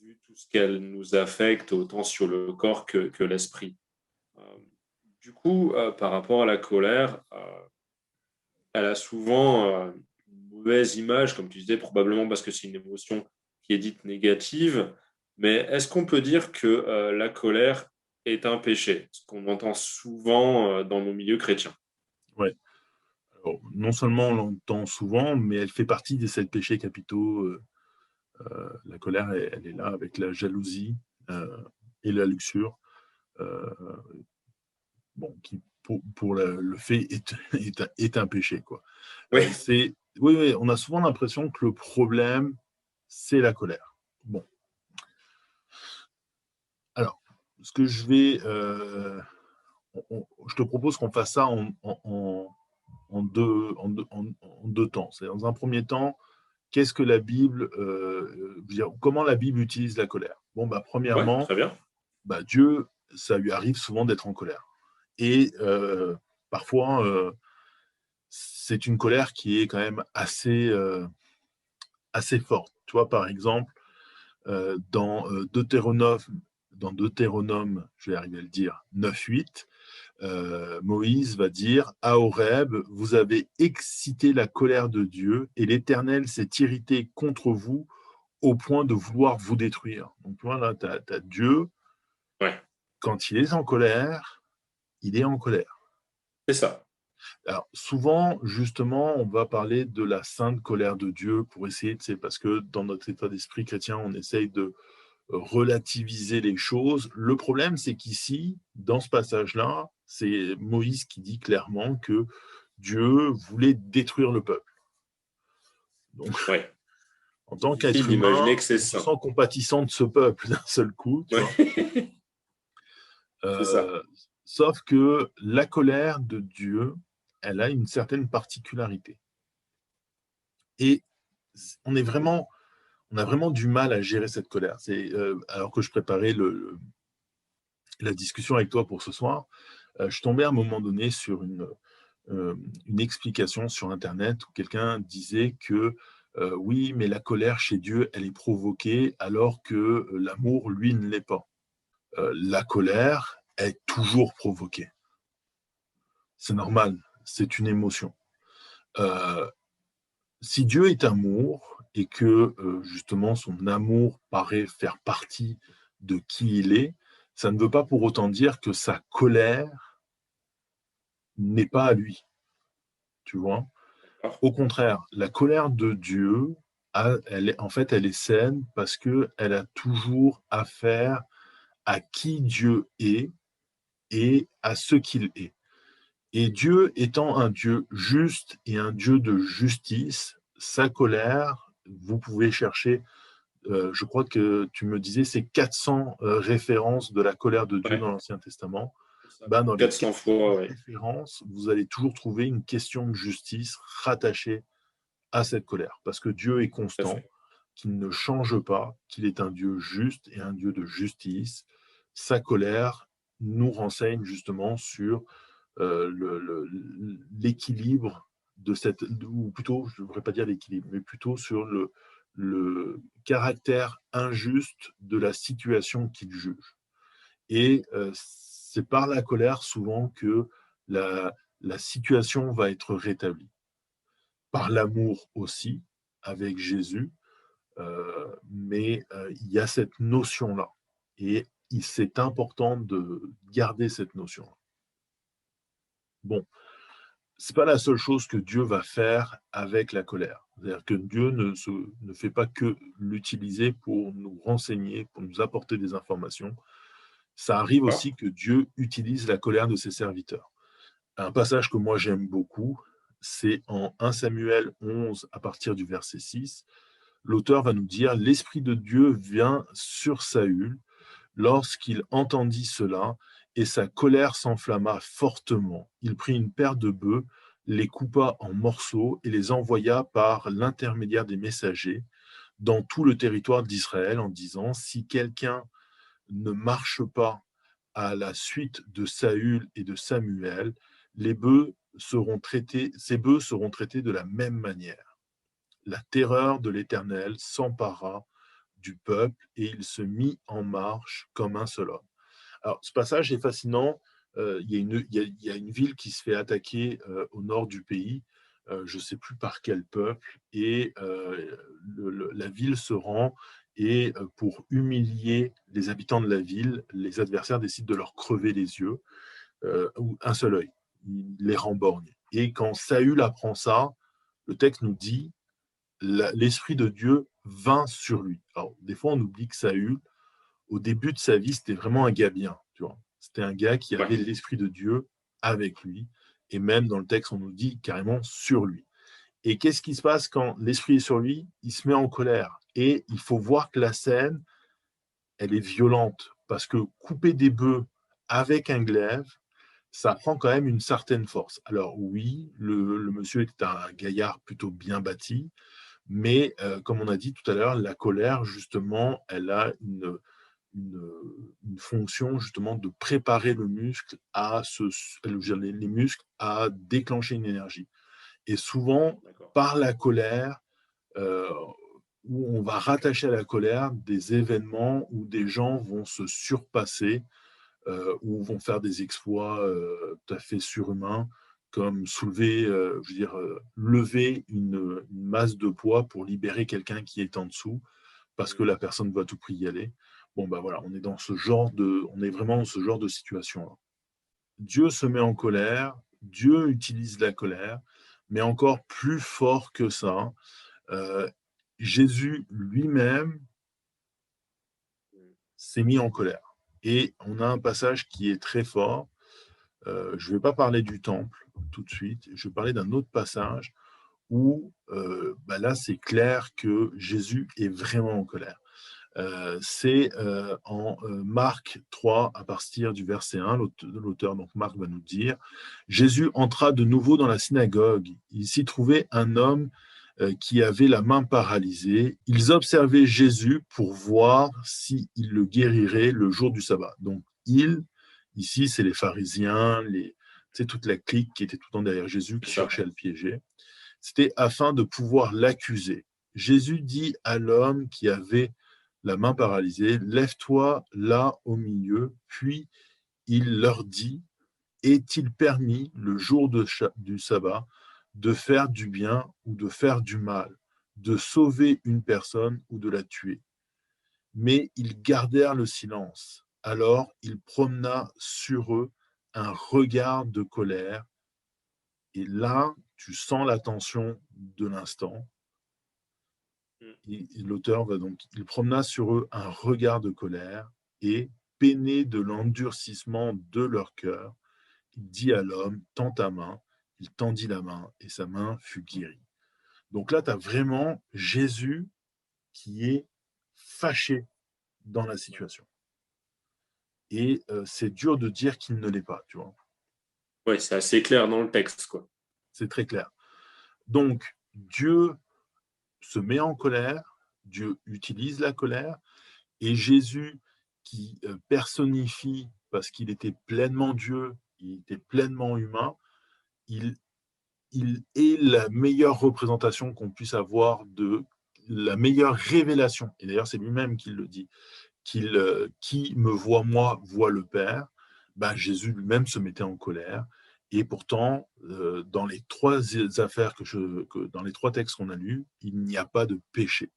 vu tout ce qu'elle nous affecte, autant sur le corps que l'esprit. Euh, du coup, par rapport à la colère, elle a souvent une mauvaise image, comme tu disais, probablement parce que c'est une émotion qui est dite négative. Mais est-ce qu'on peut dire que la colère est un péché? Ce qu'on entend souvent dans nos milieux chrétiens. Ouais. Alors, non seulement on l'entend souvent, mais elle fait partie des 7 péchés capitaux. La colère, elle est là avec la jalousie et la luxure, euh, bon, qui pour le fait est un péché, quoi. Oui, Oui, oui, on a souvent l'impression que le problème, c'est la colère. Bon, alors, ce que je te propose qu'on fasse ça en deux temps. C'est dans un premier temps, qu'est-ce que la Bible, comment la Bible utilise la colère? Bon, bah, ouais, premièrement, très bien. bah, Dieu, ça lui arrive souvent d'être en colère. Et parfois, c'est une colère qui est quand même assez forte. Tu vois, par exemple, dans Deutéronome, je vais arriver à le dire, 9-8, Moïse va dire à Horeb, vous avez excité la colère de Dieu et l'Éternel s'est irrité contre vous au point de vouloir vous détruire. Donc, tu vois, là, tu as Dieu, Ouais, quand il est en colère, il est en colère. c'est ça. Alors, souvent, justement, on va parler de la sainte colère de Dieu pour essayer, tu sais, parce que dans notre état d'esprit chrétien, on essaye de relativiser les choses. Le problème, c'est qu'ici, dans ce passage-là, c'est Moïse qui dit clairement que Dieu voulait détruire le peuple. Donc, Ouais. en tant Difficile qu'être humain, d'imaginer que c'est on se ça. sent compatissant de ce peuple d'un seul coup, tu vois. Ouais, c'est ça. Euh, Sauf que la colère de Dieu, elle a une certaine particularité. Et on est vraiment, on a vraiment du mal à gérer cette colère. Alors que je préparais la discussion avec toi pour ce soir, je tombais à un moment donné sur une explication sur Internet où quelqu'un disait que oui, mais la colère chez Dieu, elle est provoquée alors que l'amour, lui, ne l'est pas. La colère est toujours provoquée. c'est normal, c'est une émotion. Euh, Si Dieu est amour et que justement son amour paraît faire partie de qui il est, ça ne veut pas pour autant dire que sa colère n'est pas à lui, tu vois. D'accord. Au contraire, la colère de Dieu, en fait, elle est saine parce qu'elle a toujours affaire à qui Dieu est et à ce qu'il est. Et Dieu étant un Dieu juste et un Dieu de justice, sa colère, vous pouvez chercher, je crois que tu me disais, c'est 400 références de la colère de Dieu Ouais, dans l'Ancien Testament. c'est ça. Ben, dans les 400 400 fois, oui. références, vous allez toujours trouver une question de justice rattachée à cette colère, parce que Dieu est Tout à constant, fait. qu'il ne change pas, qu'il est un Dieu juste et un Dieu de justice. Sa colère nous renseigne justement sur l'équilibre de cette, ou plutôt, je ne devrais pas dire l'équilibre, mais plutôt sur le caractère injuste de la situation qu'il juge. Et c'est par la colère souvent que la situation va être rétablie. Par l'amour aussi, avec Jésus, mais il y a cette notion-là. Et c'est important de garder cette notion-là. Bon, c'est pas la seule chose que Dieu va faire avec la colère. C'est-à-dire que Dieu ne fait pas que l'utiliser pour nous renseigner, pour nous apporter des informations. Ça arrive D'accord. aussi que Dieu utilise la colère de ses serviteurs. Un passage que moi j'aime beaucoup, c'est en 1 Samuel 11 à partir du verset 6. L'auteur va nous dire: l'Esprit de Dieu vient sur Saül lorsqu'il entendit cela, et sa colère s'enflamma fortement. Il prit une paire de bœufs, les coupa en morceaux et les envoya par l'intermédiaire des messagers dans tout le territoire d'Israël en disant: si quelqu'un ne marche pas à la suite de Saül et de Samuel, ces bœufs seront traités de la même manière. La terreur de l'Éternel s'empara du peuple et il se mit en marche comme un seul homme. Alors, ce passage est fascinant. Il y a une ville qui se fait attaquer au nord du pays, je ne sais plus par quel peuple, et la ville se rend, et pour humilier les habitants de la ville, les adversaires décident de leur crever les yeux, ou un seul œil. Il les rend borgnes. Et quand Saül apprend ça, le texte nous dit l'Esprit de Dieu vint sur lui. Alors, des fois, on oublie que Saül, au début de sa vie, c'était vraiment un gars bien. Tu vois. C'était un gars qui Ouais. avait l'Esprit de Dieu avec lui. Et même dans le texte, on nous dit carrément sur lui. Et qu'est-ce qui se passe quand l'Esprit est sur lui? Il se met en colère. Et il faut voir que la scène, elle est violente. Parce que couper des bœufs avec un glaive, ça prend quand même une certaine force. Alors oui, le monsieur était un gaillard plutôt bien bâti, mais comme on a dit tout à l'heure, la colère, justement, elle a une, une fonction justement de préparer le muscle les muscles à déclencher une énergie. Et souvent, D'accord. par la colère, euh, où on va rattacher à la colère des événements où des gens vont se surpasser, ou vont faire des exploits tout à fait surhumains, comme soulever, je veux dire, lever une masse de poids pour libérer quelqu'un qui est en dessous, parce que la personne va à tout prix y aller. Bon, ben voilà, on est vraiment dans ce genre de situation-là. Dieu se met en colère, Dieu utilise la colère, mais encore plus fort que ça, euh, Jésus lui-même s'est mis en colère. Et on a un passage qui est très fort. Je ne vais pas parler du temple tout de suite, je vais parler d'un autre passage où bah là, c'est clair que Jésus est vraiment en colère. C'est en Marc 3, à partir du verset 1, l'auteur, donc Marc, va nous dire: Jésus entra de nouveau dans la synagogue. Il s'y trouvait un homme qui avait la main paralysée. Ils observaient Jésus pour voir s'il le guérirait le jour du sabbat. Donc, ici, c'est les pharisiens, c'est toute la clique qui était tout le temps derrière Jésus, qui C'est ça. cherchait à le piéger. C'était afin de pouvoir l'accuser. Jésus dit à l'homme qui avait la main paralysée: lève-toi là au milieu. Puis il leur dit: est-il permis, le jour du sabbat, de faire du bien ou de faire du mal, de sauver une personne ou de la tuer? Mais ils gardèrent le silence. Alors il promena sur eux un regard de colère. Et là, tu sens la tension de l'instant. L'auteur va donc, il promena sur eux un regard de colère et, peiné de l'endurcissement de leur cœur, il dit à l'homme, tends ta main. Il tendit la main et sa main fut guérie. Donc là, tu as vraiment Jésus qui est fâché dans la situation. Et c'est dur de dire qu'il ne l'est pas, tu vois. Ouais, c'est assez clair dans le texte, quoi. C'est très clair. Donc, Dieu se met en colère, Dieu utilise la colère, et Jésus, qui personnifie, parce qu'il était pleinement Dieu, il était pleinement humain, il, il est la meilleure représentation qu'on puisse avoir de la meilleure révélation. Et d'ailleurs, c'est lui-même qui le dit. Qui me voit moi voit le Père. Ben, Jésus lui-même se mettait en colère. Et pourtant, dans les trois affaires dans les trois textes qu'on a lus, il n'y a pas de péché.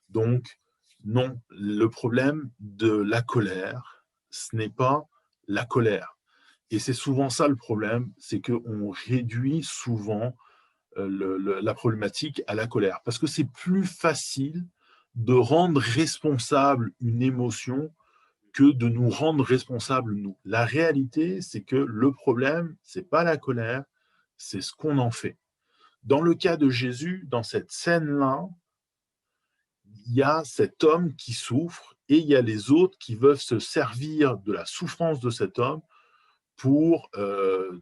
Donc, non, le problème de la colère, ce n'est pas la colère. Et c'est souvent ça le problème, c'est qu'on réduit souvent la problématique à la colère. Parce que c'est plus facile de rendre responsable une émotion que de nous rendre responsables nous. La réalité, c'est que le problème, c'est pas la colère, c'est ce qu'on en fait. Dans le cas de Jésus, dans cette scène-là, il y a cet homme qui souffre et il y a les autres qui veulent se servir de la souffrance de cet homme pour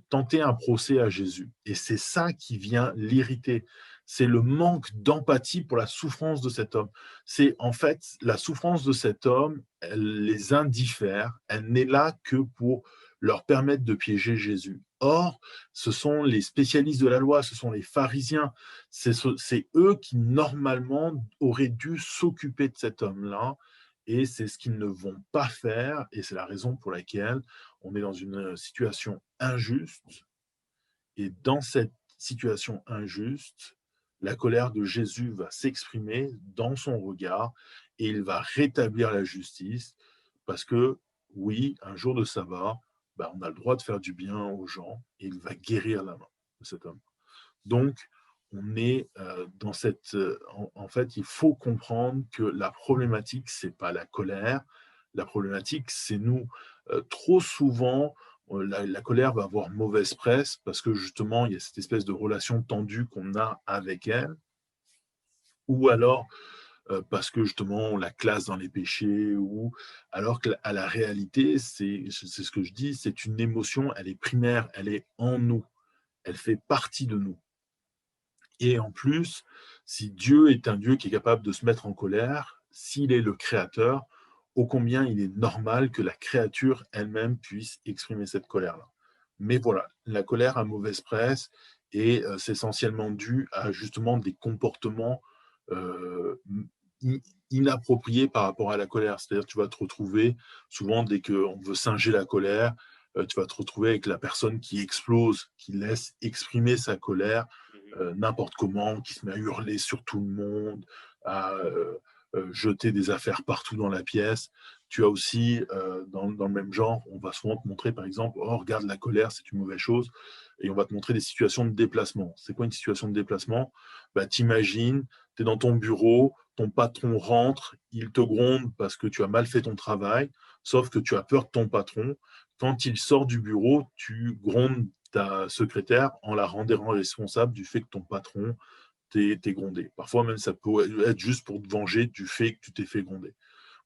tenter un procès à Jésus. Et c'est ça qui vient l'irriter. C'est le manque d'empathie pour la souffrance de cet homme. C'est en fait la souffrance de cet homme, elle les indiffère, elle n'est là que pour leur permettre de piéger Jésus. Or, ce sont les spécialistes de la loi, ce sont les pharisiens, c'est eux qui normalement auraient dû s'occuper de cet homme-là, et c'est ce qu'ils ne vont pas faire, et c'est la raison pour laquelle on est dans une situation injuste, et dans cette situation injuste, la colère de Jésus va s'exprimer dans son regard et il va rétablir la justice parce que, oui, un jour de sabbat, ben, on a le droit de faire du bien aux gens et il va guérir la main de cet homme. Donc, on est dans cette... en fait, il faut comprendre que la problématique, ce n'est pas la colère. La problématique, c'est nous. Trop souvent, la colère va avoir mauvaise presse parce que justement, il y a cette espèce de relation tendue qu'on a avec elle. Ou alors, parce que justement, on la classe dans les péchés. Ou alors qu'à la réalité, c'est ce que je dis, c'est une émotion, elle est primaire, elle est en nous. Elle fait partie de nous. Et en plus, si Dieu est un Dieu qui est capable de se mettre en colère, s'il est le créateur, ô combien il est normal que la créature elle-même puisse exprimer cette colère-là. Mais voilà, la colère a mauvaise presse et c'est essentiellement dû à justement des comportements euh, inappropriés par rapport à la colère. C'est-à-dire tu vas te retrouver, souvent dès qu'on veut singer la colère, tu vas te retrouver avec la personne qui explose, qui laisse exprimer sa colère n'importe comment, qui se met à hurler sur tout le monde, à jeter des affaires partout dans la pièce. Tu as aussi, dans le même genre, on va souvent te montrer, par exemple, oh, regarde la colère, c'est une mauvaise chose, et on va te montrer des situations de déplacement. C'est quoi une situation de déplacement? Bah, t'imagines, tu es dans ton bureau, ton patron rentre, il te gronde parce que tu as mal fait ton travail, sauf que tu as peur de ton patron. Quand il sort du bureau, tu grondes ta secrétaire en la rendant responsable du fait que ton patron t'est grondé. Parfois même, ça peut être juste pour te venger du fait que tu t'es fait gronder.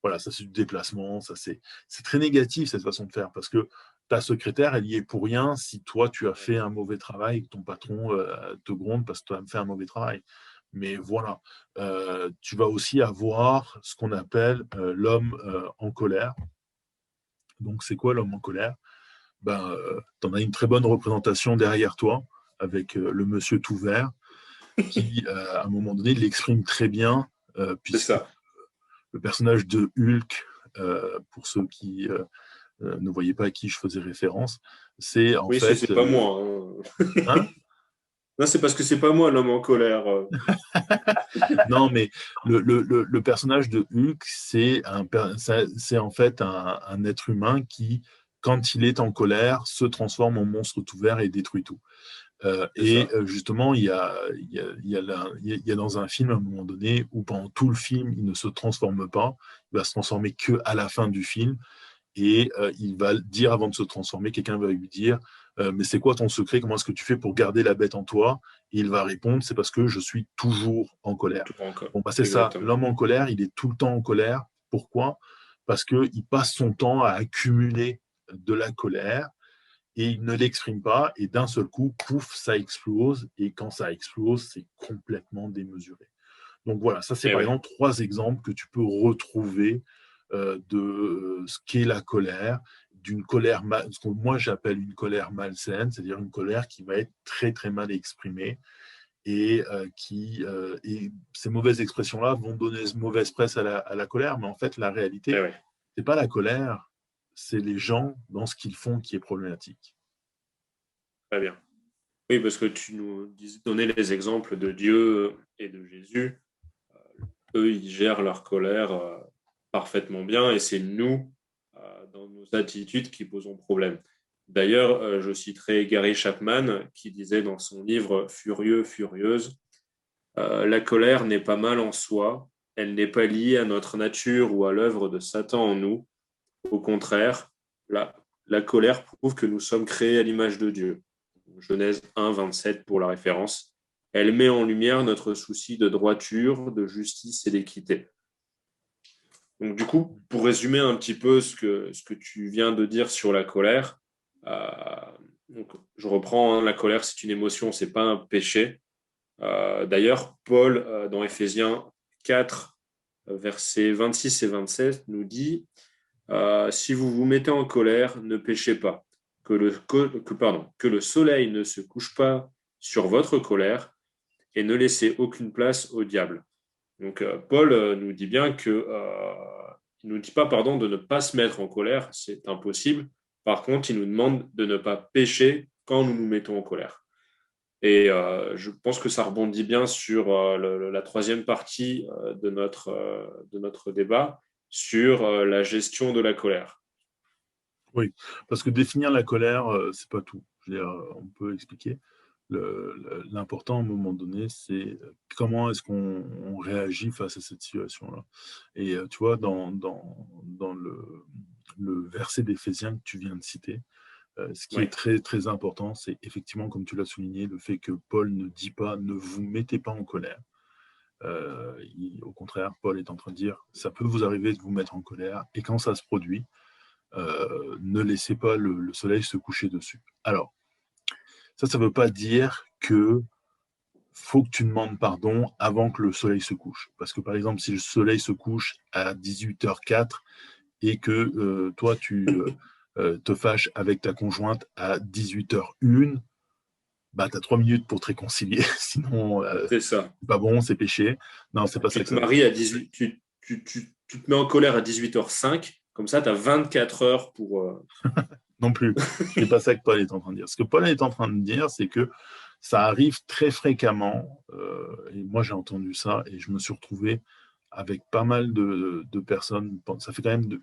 Voilà, ça c'est du déplacement, c'est très négatif cette façon de faire parce que ta secrétaire, elle y est pour rien si toi tu as fait un mauvais travail et que ton patron te gronde parce que tu as fait un mauvais travail. Mais voilà, tu vas aussi avoir ce qu'on appelle l'homme en colère. Donc c'est quoi l'homme en colère? Ben, tu en as une très bonne représentation derrière toi avec le monsieur tout vert qui, à un moment donné, l'exprime très bien, C'est puisque ça. le personnage de Hulk, pour ceux qui ne voyaient pas à qui je faisais référence, C'est en Oui, c'est fait… pas moi, hein. Hein? Non, c'est parce que c'est pas moi l'homme en colère. Non, mais le personnage de Hulk, c'est en fait un être humain qui, quand il est en colère, se transforme en monstre tout vert et détruit tout. C'est ça. Justement, il y a dans un film, à un moment donné, où pendant tout le film, il ne se transforme pas. Il va se transformer que à la fin du film. Et il va dire, avant de se transformer, quelqu'un va lui dire, mais c'est quoi ton secret? Comment est-ce que tu fais pour garder la bête en toi? Et il va répondre, c'est parce que je suis toujours en colère. Tout encore. Bon, bah, c'est ça, Exactement. l'homme en colère, il est tout le temps en colère. Pourquoi? Parce qu'il passe son temps à accumuler de la colère et il ne l'exprime pas. Et d'un seul coup, pouf, ça explose. Et quand ça explose, c'est complètement démesuré. Donc voilà, ça c'est Eh par oui. exemple trois exemples que tu peux retrouver de ce qu'est la colère, d'une colère, ce que moi j'appelle une colère malsaine, c'est-à-dire une colère qui va être très très mal exprimée et ces mauvaises expressions-là vont donner mauvaise presse à la colère, mais en fait la Eh réalité, oui. c'est pas la colère, c'est les gens dans ce qu'ils font qui est problématique. Très bien. Oui, parce que tu nous donnais les exemples de Dieu et de Jésus. Eux, ils gèrent leur colère parfaitement bien et c'est nous, dans nos attitudes, qui posons problème. D'ailleurs, je citerai Gary Chapman qui disait dans son livre Furieux, Furieuse, la colère n'est pas mal en soi, elle n'est pas liée à notre nature ou à l'œuvre de Satan en nous. Au contraire, la, la colère prouve que nous sommes créés à l'image de Dieu. Genèse 1, 27 pour la référence. Elle met en lumière notre souci de droiture, de justice et d'équité. Donc, du coup, pour résumer un petit peu ce que tu viens de dire sur la colère, euh, donc, je reprends, hein, la colère, c'est une émotion, c'est pas un péché. D'ailleurs, Paul, dans Éphésiens 4, versets 26 et 27, nous dit si vous vous mettez en colère, ne péchez pas. Que le soleil ne se couche pas sur votre colère et ne laissez aucune place au diable. Donc, Paul nous dit bien que, il nous dit pas, pardon, de ne pas se mettre en colère, c'est impossible. Par contre, il nous demande de ne pas pécher quand nous nous mettons en colère. Et je pense que ça rebondit bien sur la troisième partie de notre débat sur la gestion de la colère. Oui, parce que définir la colère, c'est pas tout. Je veux dire, on peut expliquer. L'important à un moment donné, c'est comment est-ce qu'on réagit face à cette situation-là. Et tu vois, dans le verset d'Éphésiens que tu viens de citer, ce qui est Oui, très très important, c'est effectivement, comme tu l'as souligné, le fait que Paul ne dit pas ne vous mettez pas en colère. Au contraire, Paul est en train de dire ça peut vous arriver de vous mettre en colère, et quand ça se produit, ne laissez pas le soleil se coucher dessus. Alors, ça ne veut pas dire que faut que tu demandes pardon avant que le soleil se couche. Parce que par exemple, si le soleil se couche à 18h04 et que toi, tu te fâches avec ta conjointe à 18h01, bah, tu as 3 minutes pour te réconcilier. Sinon, c'est ça. c'est pas bon, c'est péché. Non, c'est pas ça Tu que te ça veut dire. maries à 18, tu te mets en colère à 18h05, comme ça, tu as 24 heures pour. Non plus. C'est pas ça que Paul est en train de dire. Ce que Paul est en train de dire, c'est que ça arrive très fréquemment, et moi j'ai entendu ça, et je me suis retrouvé avec pas mal de personnes. Ça fait quand même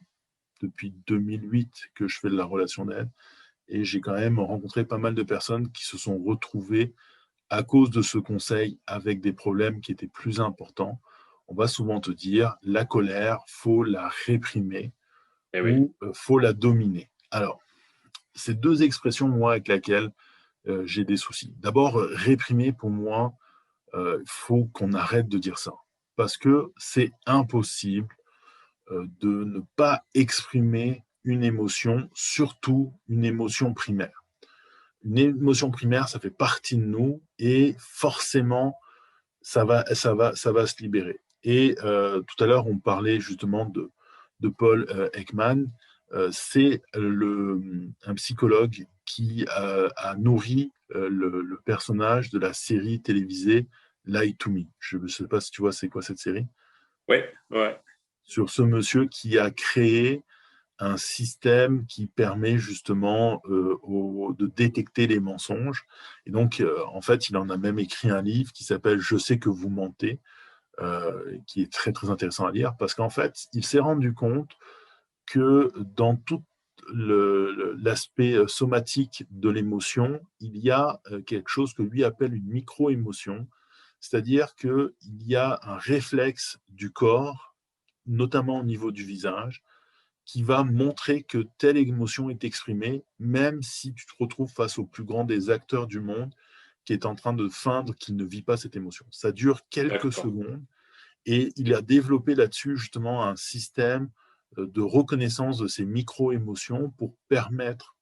depuis 2008 que je fais de la relation d'aide, et j'ai quand même rencontré pas mal de personnes qui se sont retrouvées à cause de ce conseil avec des problèmes qui étaient plus importants. On va souvent te dire, la colère, faut la réprimer Eh oui, ou faut la dominer. Alors, ces deux expressions, moi, avec lesquelles j'ai des soucis. D'abord, réprimer, pour moi, il faut qu'on arrête de dire ça. Parce que c'est impossible de ne pas exprimer une émotion, surtout une émotion primaire. Une émotion primaire, ça fait partie de nous et forcément, ça va se libérer. Et tout à l'heure, on parlait justement de Paul Ekman. C'est un psychologue qui a nourri le personnage de la série télévisée Lie to Me. Je ne sais pas si tu vois c'est quoi cette série. ouais, ouais, Sur ce monsieur qui a créé un système qui permet justement de détecter les mensonges. Et donc, en fait, il en a même écrit un livre qui s'appelle « Je sais que vous mentez », qui est très, très intéressant à lire, parce qu'en fait, il s'est rendu compte que dans tout l'aspect somatique de l'émotion, il y a quelque chose que lui appelle une micro-émotion, c'est-à-dire qu'il y a un réflexe du corps, notamment au niveau du visage, qui va montrer que telle émotion est exprimée, même si tu te retrouves face au plus grand des acteurs du monde qui est en train de feindre qu'il ne vit pas cette émotion. Ça dure quelques D'accord. secondes et il a développé là-dessus justement un système de reconnaissance de ces micro-émotions pour permettre,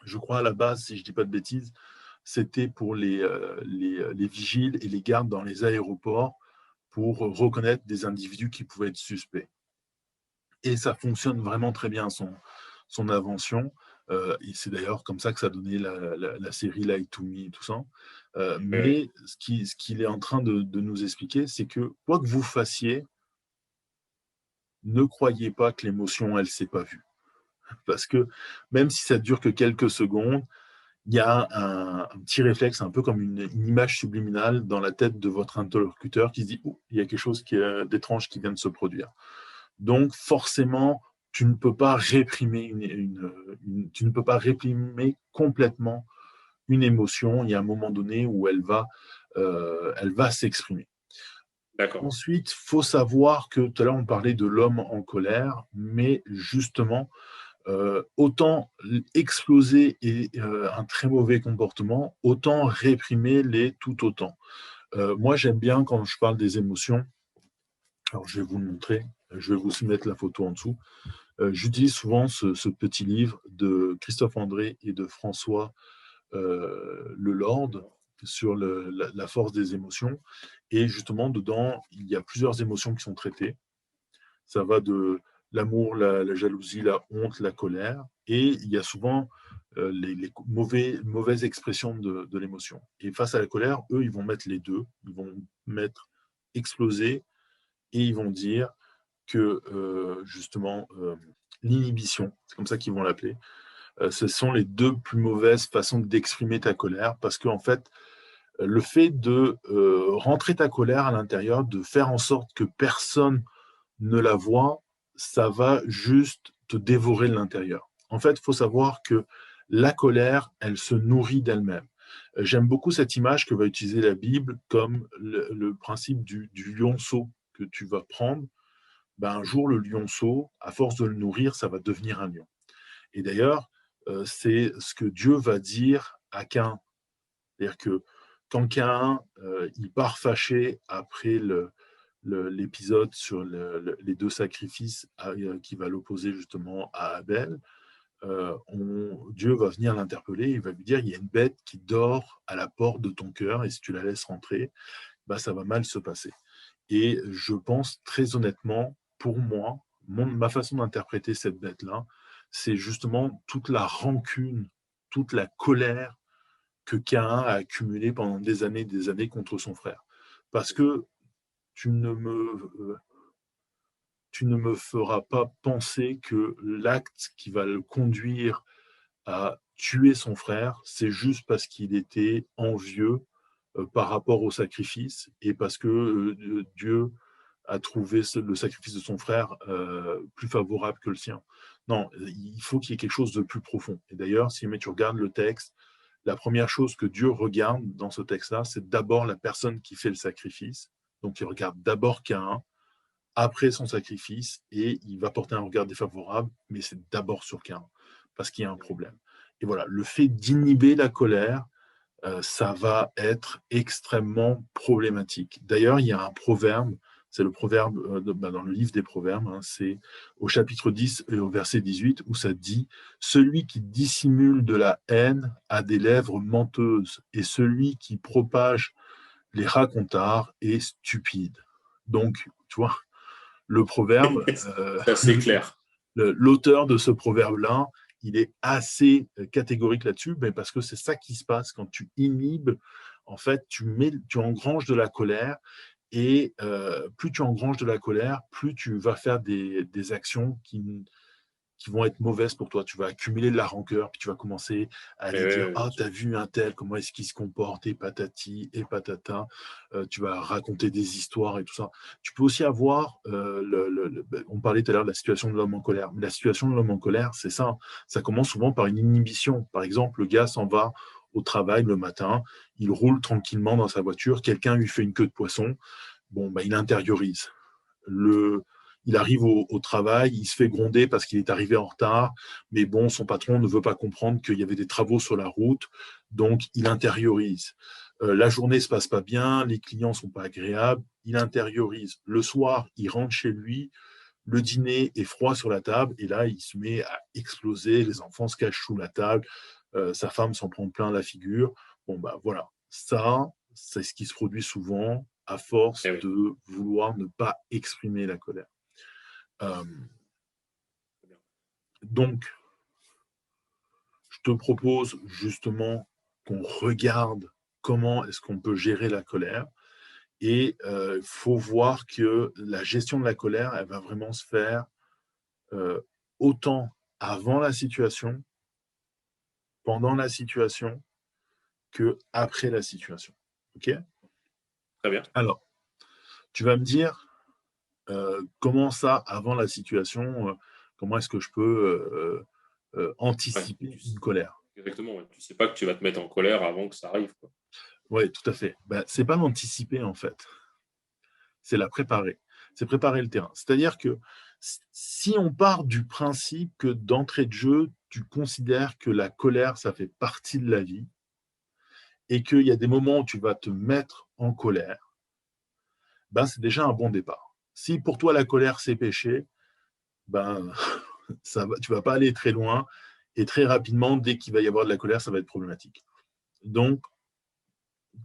je crois à la base, si je ne dis pas de bêtises, c'était pour les vigiles et les gardes dans les aéroports pour reconnaître des individus qui pouvaient être suspects. Et ça fonctionne vraiment très bien, son invention. Et c'est d'ailleurs comme ça que ça a donné la série Light to Me et tout ça. Oui. Mais ce qu'il est en train de nous expliquer, c'est que quoi que vous fassiez, ne croyez pas que l'émotion, elle ne s'est pas vue. Parce que même si ça dure que quelques secondes, il y a un petit réflexe, un peu comme une image subliminale dans la tête de votre interlocuteur qui se dit oh, il y a quelque chose d'étrange qui vient de se produire. Donc forcément, tu ne peux pas réprimer tu ne peux pas réprimer complètement une émotion. Il y a un moment donné où elle va s'exprimer. D'accord. Ensuite, il faut savoir que tout à l'heure, on parlait de l'homme en colère, mais justement, autant exploser est un très mauvais comportement, autant réprimer l'est tout autant. Moi, j'aime bien quand je parle des émotions, alors je vais vous le montrer, je vais vous soumettre la photo en dessous. J'utilise souvent ce petit livre de Christophe André et de François Lelord sur la force des émotions. Et justement, dedans, il y a plusieurs émotions qui sont traitées. Ça va de l'amour, la jalousie, la honte, la colère. Et il y a souvent les mauvaises expressions de l'émotion. Et face à la colère, eux, ils vont mettre les deux. Ils vont mettre exploser et ils vont dire que justement l'inhibition, c'est comme ça qu'ils vont l'appeler, ce sont les deux plus mauvaises façons d'exprimer ta colère parce qu'en fait, le fait de rentrer ta colère à l'intérieur, de faire en sorte que personne ne la voit, ça va juste te dévorer de l'intérieur. En fait, il faut savoir que la colère, elle se nourrit d'elle-même. J'aime beaucoup cette image que va utiliser la Bible comme le principe du lionceau que tu vas prendre. Ben, un jour, le lionceau, à force de le nourrir, ça va devenir un lion. Et d'ailleurs, c'est ce que Dieu va dire à Caïn. C'est-à-dire que quand Caïn il part fâché après l'épisode sur les deux sacrifices qui va l'opposer justement à Abel, Dieu va venir l'interpeller, il va lui dire il y a une bête qui dort à la porte de ton cœur et si tu la laisses rentrer, bah, ça va mal se passer. Et je pense très honnêtement, pour moi, ma façon d'interpréter cette bête-là, c'est justement toute la rancune, toute la colère que Caïn a accumulée pendant des années contre son frère. Parce que tu ne me, tu ne me feras pas penser que l'acte qui va le conduire à tuer son frère, c'est juste parce qu'il était envieux par rapport au sacrifice et parce que Dieu a trouvé le sacrifice de son frère plus favorable que le sien. Non, il faut qu'il y ait quelque chose de plus profond. Et d'ailleurs, si tu regardes le texte, la première chose que Dieu regarde dans ce texte-là, c'est d'abord la personne qui fait le sacrifice. Donc, il regarde d'abord Caïn, après son sacrifice, et il va porter un regard défavorable, mais c'est d'abord sur Caïn, parce qu'il y a un problème. Et voilà, le fait d'inhiber la colère, ça va être extrêmement problématique. D'ailleurs, il y a un proverbe, c'est le proverbe dans le livre des proverbes, hein, c'est au chapitre 10 et au verset 18, où ça dit « Celui qui dissimule de la haine a des lèvres menteuses, et celui qui propage les racontards est stupide. » Donc, tu vois, le proverbe, C'est assez clair. l'auteur de ce proverbe-là, il est assez catégorique là-dessus, mais parce que c'est ça qui se passe quand tu inhibes, en fait, tu engranges de la colère, et plus tu engranges de la colère, plus tu vas faire des actions qui vont être mauvaises pour toi. Tu vas accumuler de la rancœur, puis tu vas commencer à Mais aller ouais, dire ouais, bien ah, sûr. t'as vu un tel, comment est-ce qu'il se comporte, et patati, et patata. Tu vas raconter des histoires et tout ça. Tu peux aussi avoir, on parlait tout à l'heure de la situation de l'homme en colère, mais la situation de l'homme en colère, c'est ça. Ça commence souvent par une inhibition. Par exemple, le gars s'en va au travail le matin, il roule tranquillement dans sa voiture, quelqu'un lui fait une queue de poisson, bon, il intériorise. Il arrive au travail, il se fait gronder parce qu'il est arrivé en retard, mais bon, son patron ne veut pas comprendre qu'il y avait des travaux sur la route, donc il intériorise. La journée ne se passe pas bien, les clients ne sont pas agréables, il intériorise. Le soir, il rentre chez lui, le dîner est froid sur la table, et là, il se met à exploser, les enfants se cachent sous la table, sa femme s'en prend plein la figure. Bon, voilà. Ça, c'est ce qui se produit souvent à Eh force oui, de vouloir ne pas exprimer la colère. Euh, très bien. donc, je te propose justement qu'on regarde comment est-ce qu'on peut gérer la colère. Et il faut voir que la gestion de la colère, elle va vraiment se faire euh, autant avant la situation, pendant la situation, que après la situation. OK? Très bien. Alors, tu vas me dire comment ça, avant la situation, comment est-ce que je peux Ouais, anticiper une colère? exactement. Ouais. Tu sais pas que tu vas te mettre en colère avant que ça arrive, quoi. Oui, tout à fait. C'est pas l'anticiper en fait, c'est la préparer. C'est préparer le terrain. C'est-à-dire que si on part du principe que d'entrée de jeu, tu considères que la colère, ça fait partie de la vie et qu'il y a des moments où tu vas te mettre en colère, c'est déjà un bon départ. Si pour toi la colère c'est péché, ben tu vas pas aller très loin et très rapidement, dès qu'il va y avoir de la colère, ça va être problématique. Donc,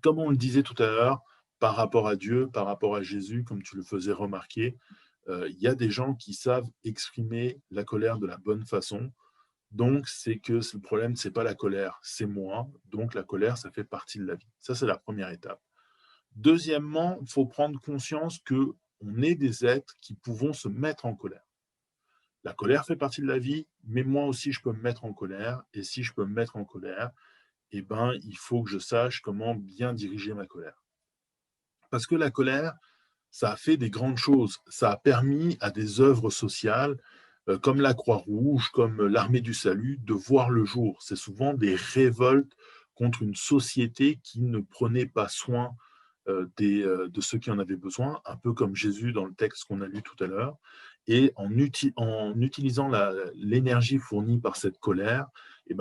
comme on le disait tout à l'heure, par rapport à Dieu, par rapport à Jésus, comme tu le faisais remarquer, il y a des gens qui savent exprimer la colère de la bonne façon. Donc, c'est que le problème, c'est pas la colère, c'est moi. Donc, la colère, ça fait partie de la vie. Ça, c'est la première étape. Deuxièmement, il faut prendre conscience que on est des êtres qui pouvons se mettre en colère. La colère fait partie de la vie, mais moi aussi, je peux me mettre en colère. Et si je peux me mettre en colère, il faut que je sache comment bien diriger ma colère. Parce que la colère, ça a fait des grandes choses. Ça a permis à des œuvres sociales, comme la Croix-Rouge, comme l'Armée du Salut, de voir le jour. C'est souvent des révoltes contre une société qui ne prenait pas soin de ceux qui en avaient besoin, un peu comme Jésus dans le texte qu'on a lu tout à l'heure. Et en utilisant l'énergie fournie par cette colère,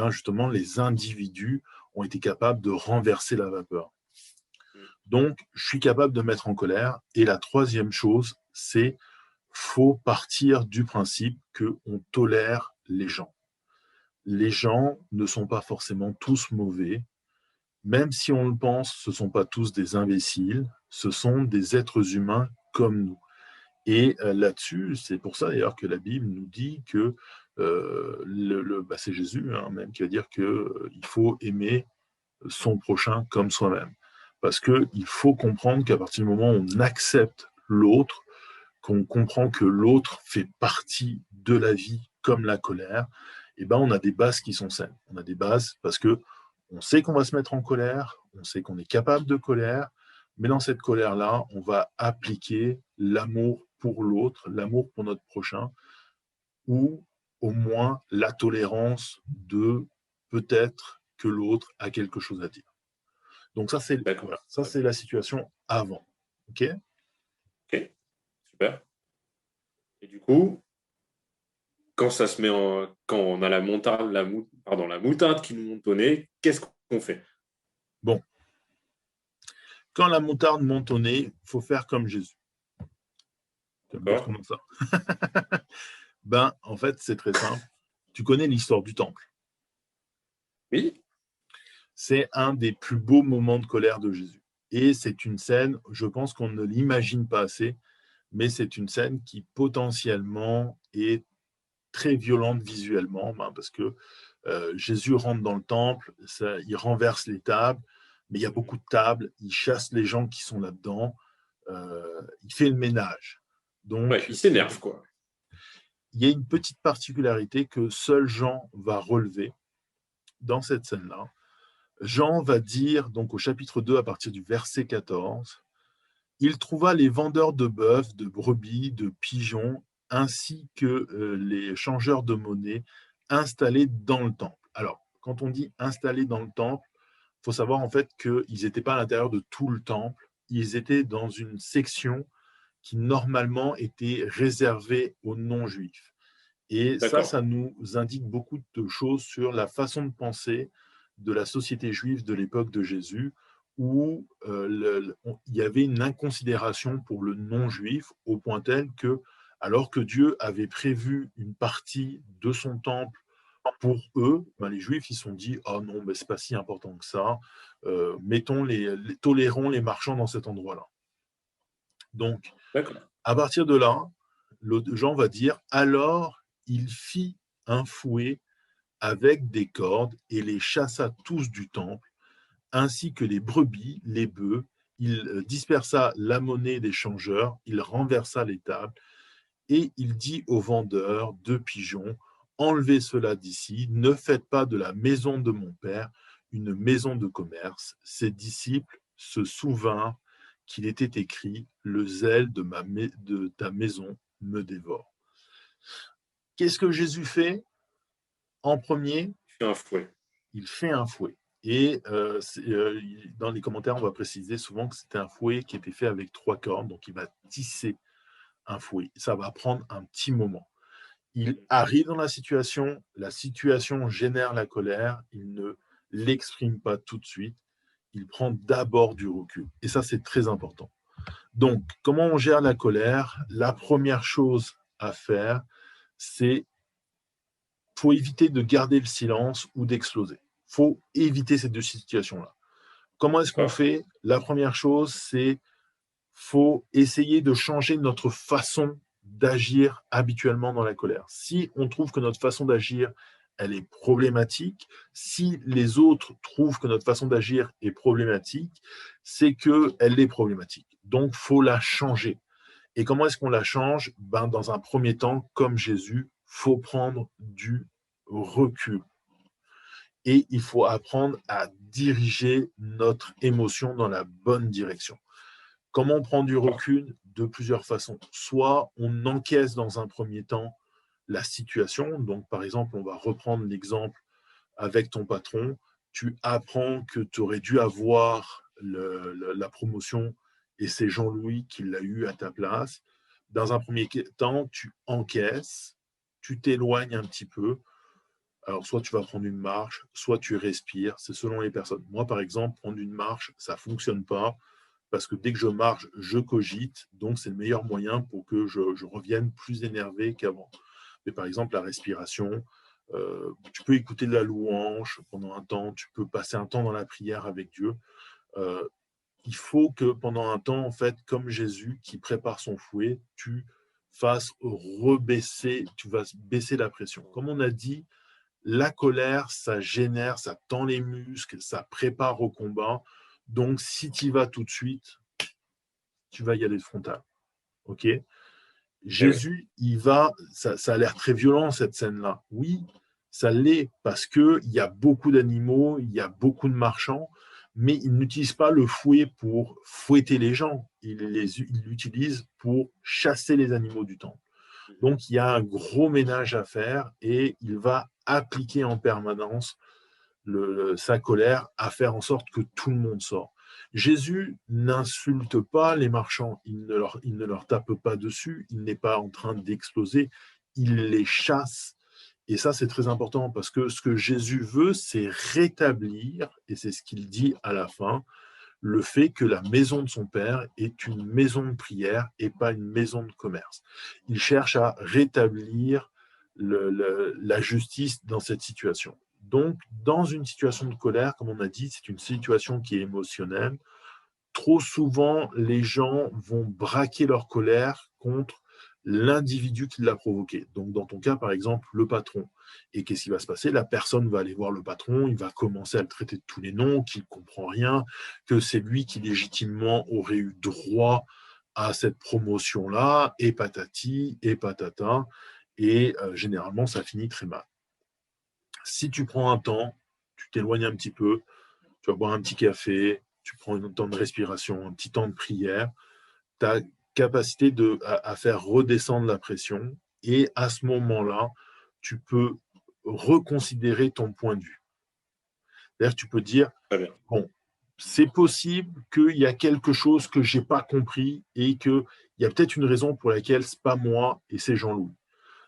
justement, les individus ont été capables de renverser la vapeur. Mm. Donc, je suis capable de mettre en colère. Et la troisième chose, c'est faut partir du principe qu'on tolère les gens. Les gens ne sont pas forcément tous mauvais. Même si on le pense, ce ne sont pas tous des imbéciles, ce sont des êtres humains comme nous. Et là-dessus, c'est pour ça d'ailleurs que la Bible nous dit que c'est Jésus même qui va dire qu'il faut aimer son prochain comme soi-même. Parce qu'il faut comprendre qu'à partir du moment où on accepte l'autre, qu'on comprend que l'autre fait partie de la vie comme la colère, on a des bases qui sont saines. On a des bases parce que on sait qu'on va se mettre en colère, on sait qu'on est capable de colère, mais dans cette colère-là, on va appliquer l'amour pour l'autre, l'amour pour notre prochain, ou au moins la tolérance de peut-être que l'autre a quelque chose à dire. Donc ça, c'est D'accord. voilà, ça, Très bien. c'est la situation avant. OK? Ok, super. Et du coup, quand ça se met quand on a la montagne, la moutarde qui nous monte au nez, qu'est-ce qu'on fait? Bon, quand la moutarde monte au nez, il faut faire comme Jésus. Tu vas me dire D'accord? comment ça? En fait, c'est très simple. Tu connais l'histoire du temple. Oui? C'est un des plus beaux moments de colère de Jésus. Et c'est une scène, je pense qu'on ne l'imagine pas assez, mais c'est une scène qui potentiellement est très violente visuellement, parce que Jésus rentre dans le temple, il renverse les tables, mais il y a beaucoup de tables, il chasse les gens qui sont là-dedans, il fait le ménage. Ouais, Donc, il s'énerve, quoi. il y a une petite particularité que seul Jean va relever dans cette scène-là. Jean va dire, donc au chapitre 2, à partir du verset 14, il trouva les vendeurs de bœufs, de brebis, de pigeons, ainsi que les changeurs de monnaie installés dans le temple. Alors, quand on dit installés dans le temple, il faut savoir en fait qu'ils n'étaient pas à l'intérieur de tout le temple, ils étaient dans une section qui normalement était réservée aux non-juifs. Et ça D'accord. nous indique beaucoup de choses sur la façon de penser de la société juive de l'époque de Jésus, où il y avait une inconsidération pour le non-juif au point tel que, alors que Dieu avait prévu une partie de son temple pour eux, ben les Juifs ils se sont dit oh non, ben c'est pas si important que ça, tolérons les marchands dans cet endroit-là. Donc, D'accord. à partir de là, Jean va dire alors il fit un fouet avec des cordes et les chassa tous du temple, ainsi que les brebis, les bœufs. Il dispersa la monnaie des changeurs, il renversa les tables, et il dit aux vendeurs de pigeons, enlevez cela d'ici, ne faites pas de la maison de mon père une maison de commerce. Ses disciples se souvinrent qu'il était écrit, le zèle de ta maison me dévore. Qu'est-ce que Jésus fait en premier? C'est un fouet. Il fait un fouet. Et dans les commentaires, on va préciser souvent que c'était un fouet qui était fait avec 3 cordes, donc il va tisser un fouet. Ça va prendre un petit moment. Il arrive dans la situation génère la colère, il ne l'exprime pas tout de suite, il prend d'abord du recul. Et ça, c'est très important. Donc, comment on gère la colère? La première chose à faire, c'est faut éviter de garder le silence ou d'exploser. Faut éviter ces deux situations-là. Comment est-ce qu'on D'accord. fait? La première chose, c'est faut essayer de changer notre façon d'agir habituellement dans la colère. Si on trouve que notre façon d'agir, elle est problématique, si les autres trouvent que notre façon d'agir est problématique, c'est qu'elle est problématique. Donc, il faut la changer. Et comment est-ce qu'on la change? Ben, dans un premier temps, comme Jésus, faut prendre du recul. Et il faut apprendre à diriger notre émotion dans la bonne direction. Comment on prend du recul? De plusieurs façons. Soit on encaisse dans un premier temps la situation. Donc, par exemple, on va reprendre l'exemple avec ton patron. Tu apprends que tu aurais dû avoir la promotion et c'est Jean-Louis qui l'a eu à ta place. Dans un premier temps, tu encaisses, tu t'éloignes un petit peu. Alors, soit tu vas prendre une marche, soit tu respires. C'est selon les personnes. Moi, par exemple, prendre une marche, ça ne fonctionne pas parce que dès que je marche, je cogite, donc c'est le meilleur moyen pour que je revienne plus énervé qu'avant. Mais par exemple, la respiration, tu peux écouter de la louange pendant un temps, tu peux passer un temps dans la prière avec Dieu. Euh, il faut que pendant un temps, en fait, comme Jésus qui prépare son fouet, tu fasses rebaisser, tu vas baisser la pression. Comme on a dit, la colère, ça génère, ça tend les muscles, ça prépare au combat. Donc, si tu y vas tout de suite, tu vas y aller de frontal. OK? Eh oui. Jésus, il va, ça a l'air très violent cette scène-là. Oui, ça l'est parce qu'il y a beaucoup d'animaux, il y a beaucoup de marchands, mais il n'utilise pas le fouet pour fouetter les gens, il l'utilise pour chasser les animaux du temple. Donc il y a un gros ménage à faire et il va appliquer en permanence sa colère à faire en sorte que tout le monde sort. Jésus n'insulte pas les marchands, il ne leur tape pas dessus, il n'est pas en train d'exploser, il les chasse. Et ça, c'est très important parce que ce que Jésus veut, c'est rétablir, et c'est ce qu'il dit à la fin, le fait que la maison de son Père est une maison de prière et pas une maison de commerce. Il cherche à rétablir la justice dans cette situation. Donc, dans une situation de colère, comme on a dit, c'est une situation qui est émotionnelle. Trop souvent, les gens vont braquer leur colère contre l'individu qui l'a provoqué. Donc, dans ton cas, par exemple, le patron. Et qu'est-ce qui va se passer? La personne va aller voir le patron, il va commencer à le traiter de tous les noms, qu'il ne comprend rien, que c'est lui qui légitimement aurait eu droit à cette promotion-là, et patati, et patata. et généralement, ça finit très mal. Si tu prends un temps, tu t'éloignes un petit peu, tu vas boire un petit café, tu prends un temps de respiration, un petit temps de prière, tu as capacité à faire redescendre la pression et à ce moment-là, tu peux reconsidérer ton point de vue. C'est-à-dire, tu peux dire, Très bien. bon, c'est possible qu'il y a quelque chose que je n'ai pas compris et qu'il y a peut-être une raison pour laquelle ce n'est pas moi et c'est Jean-Louis.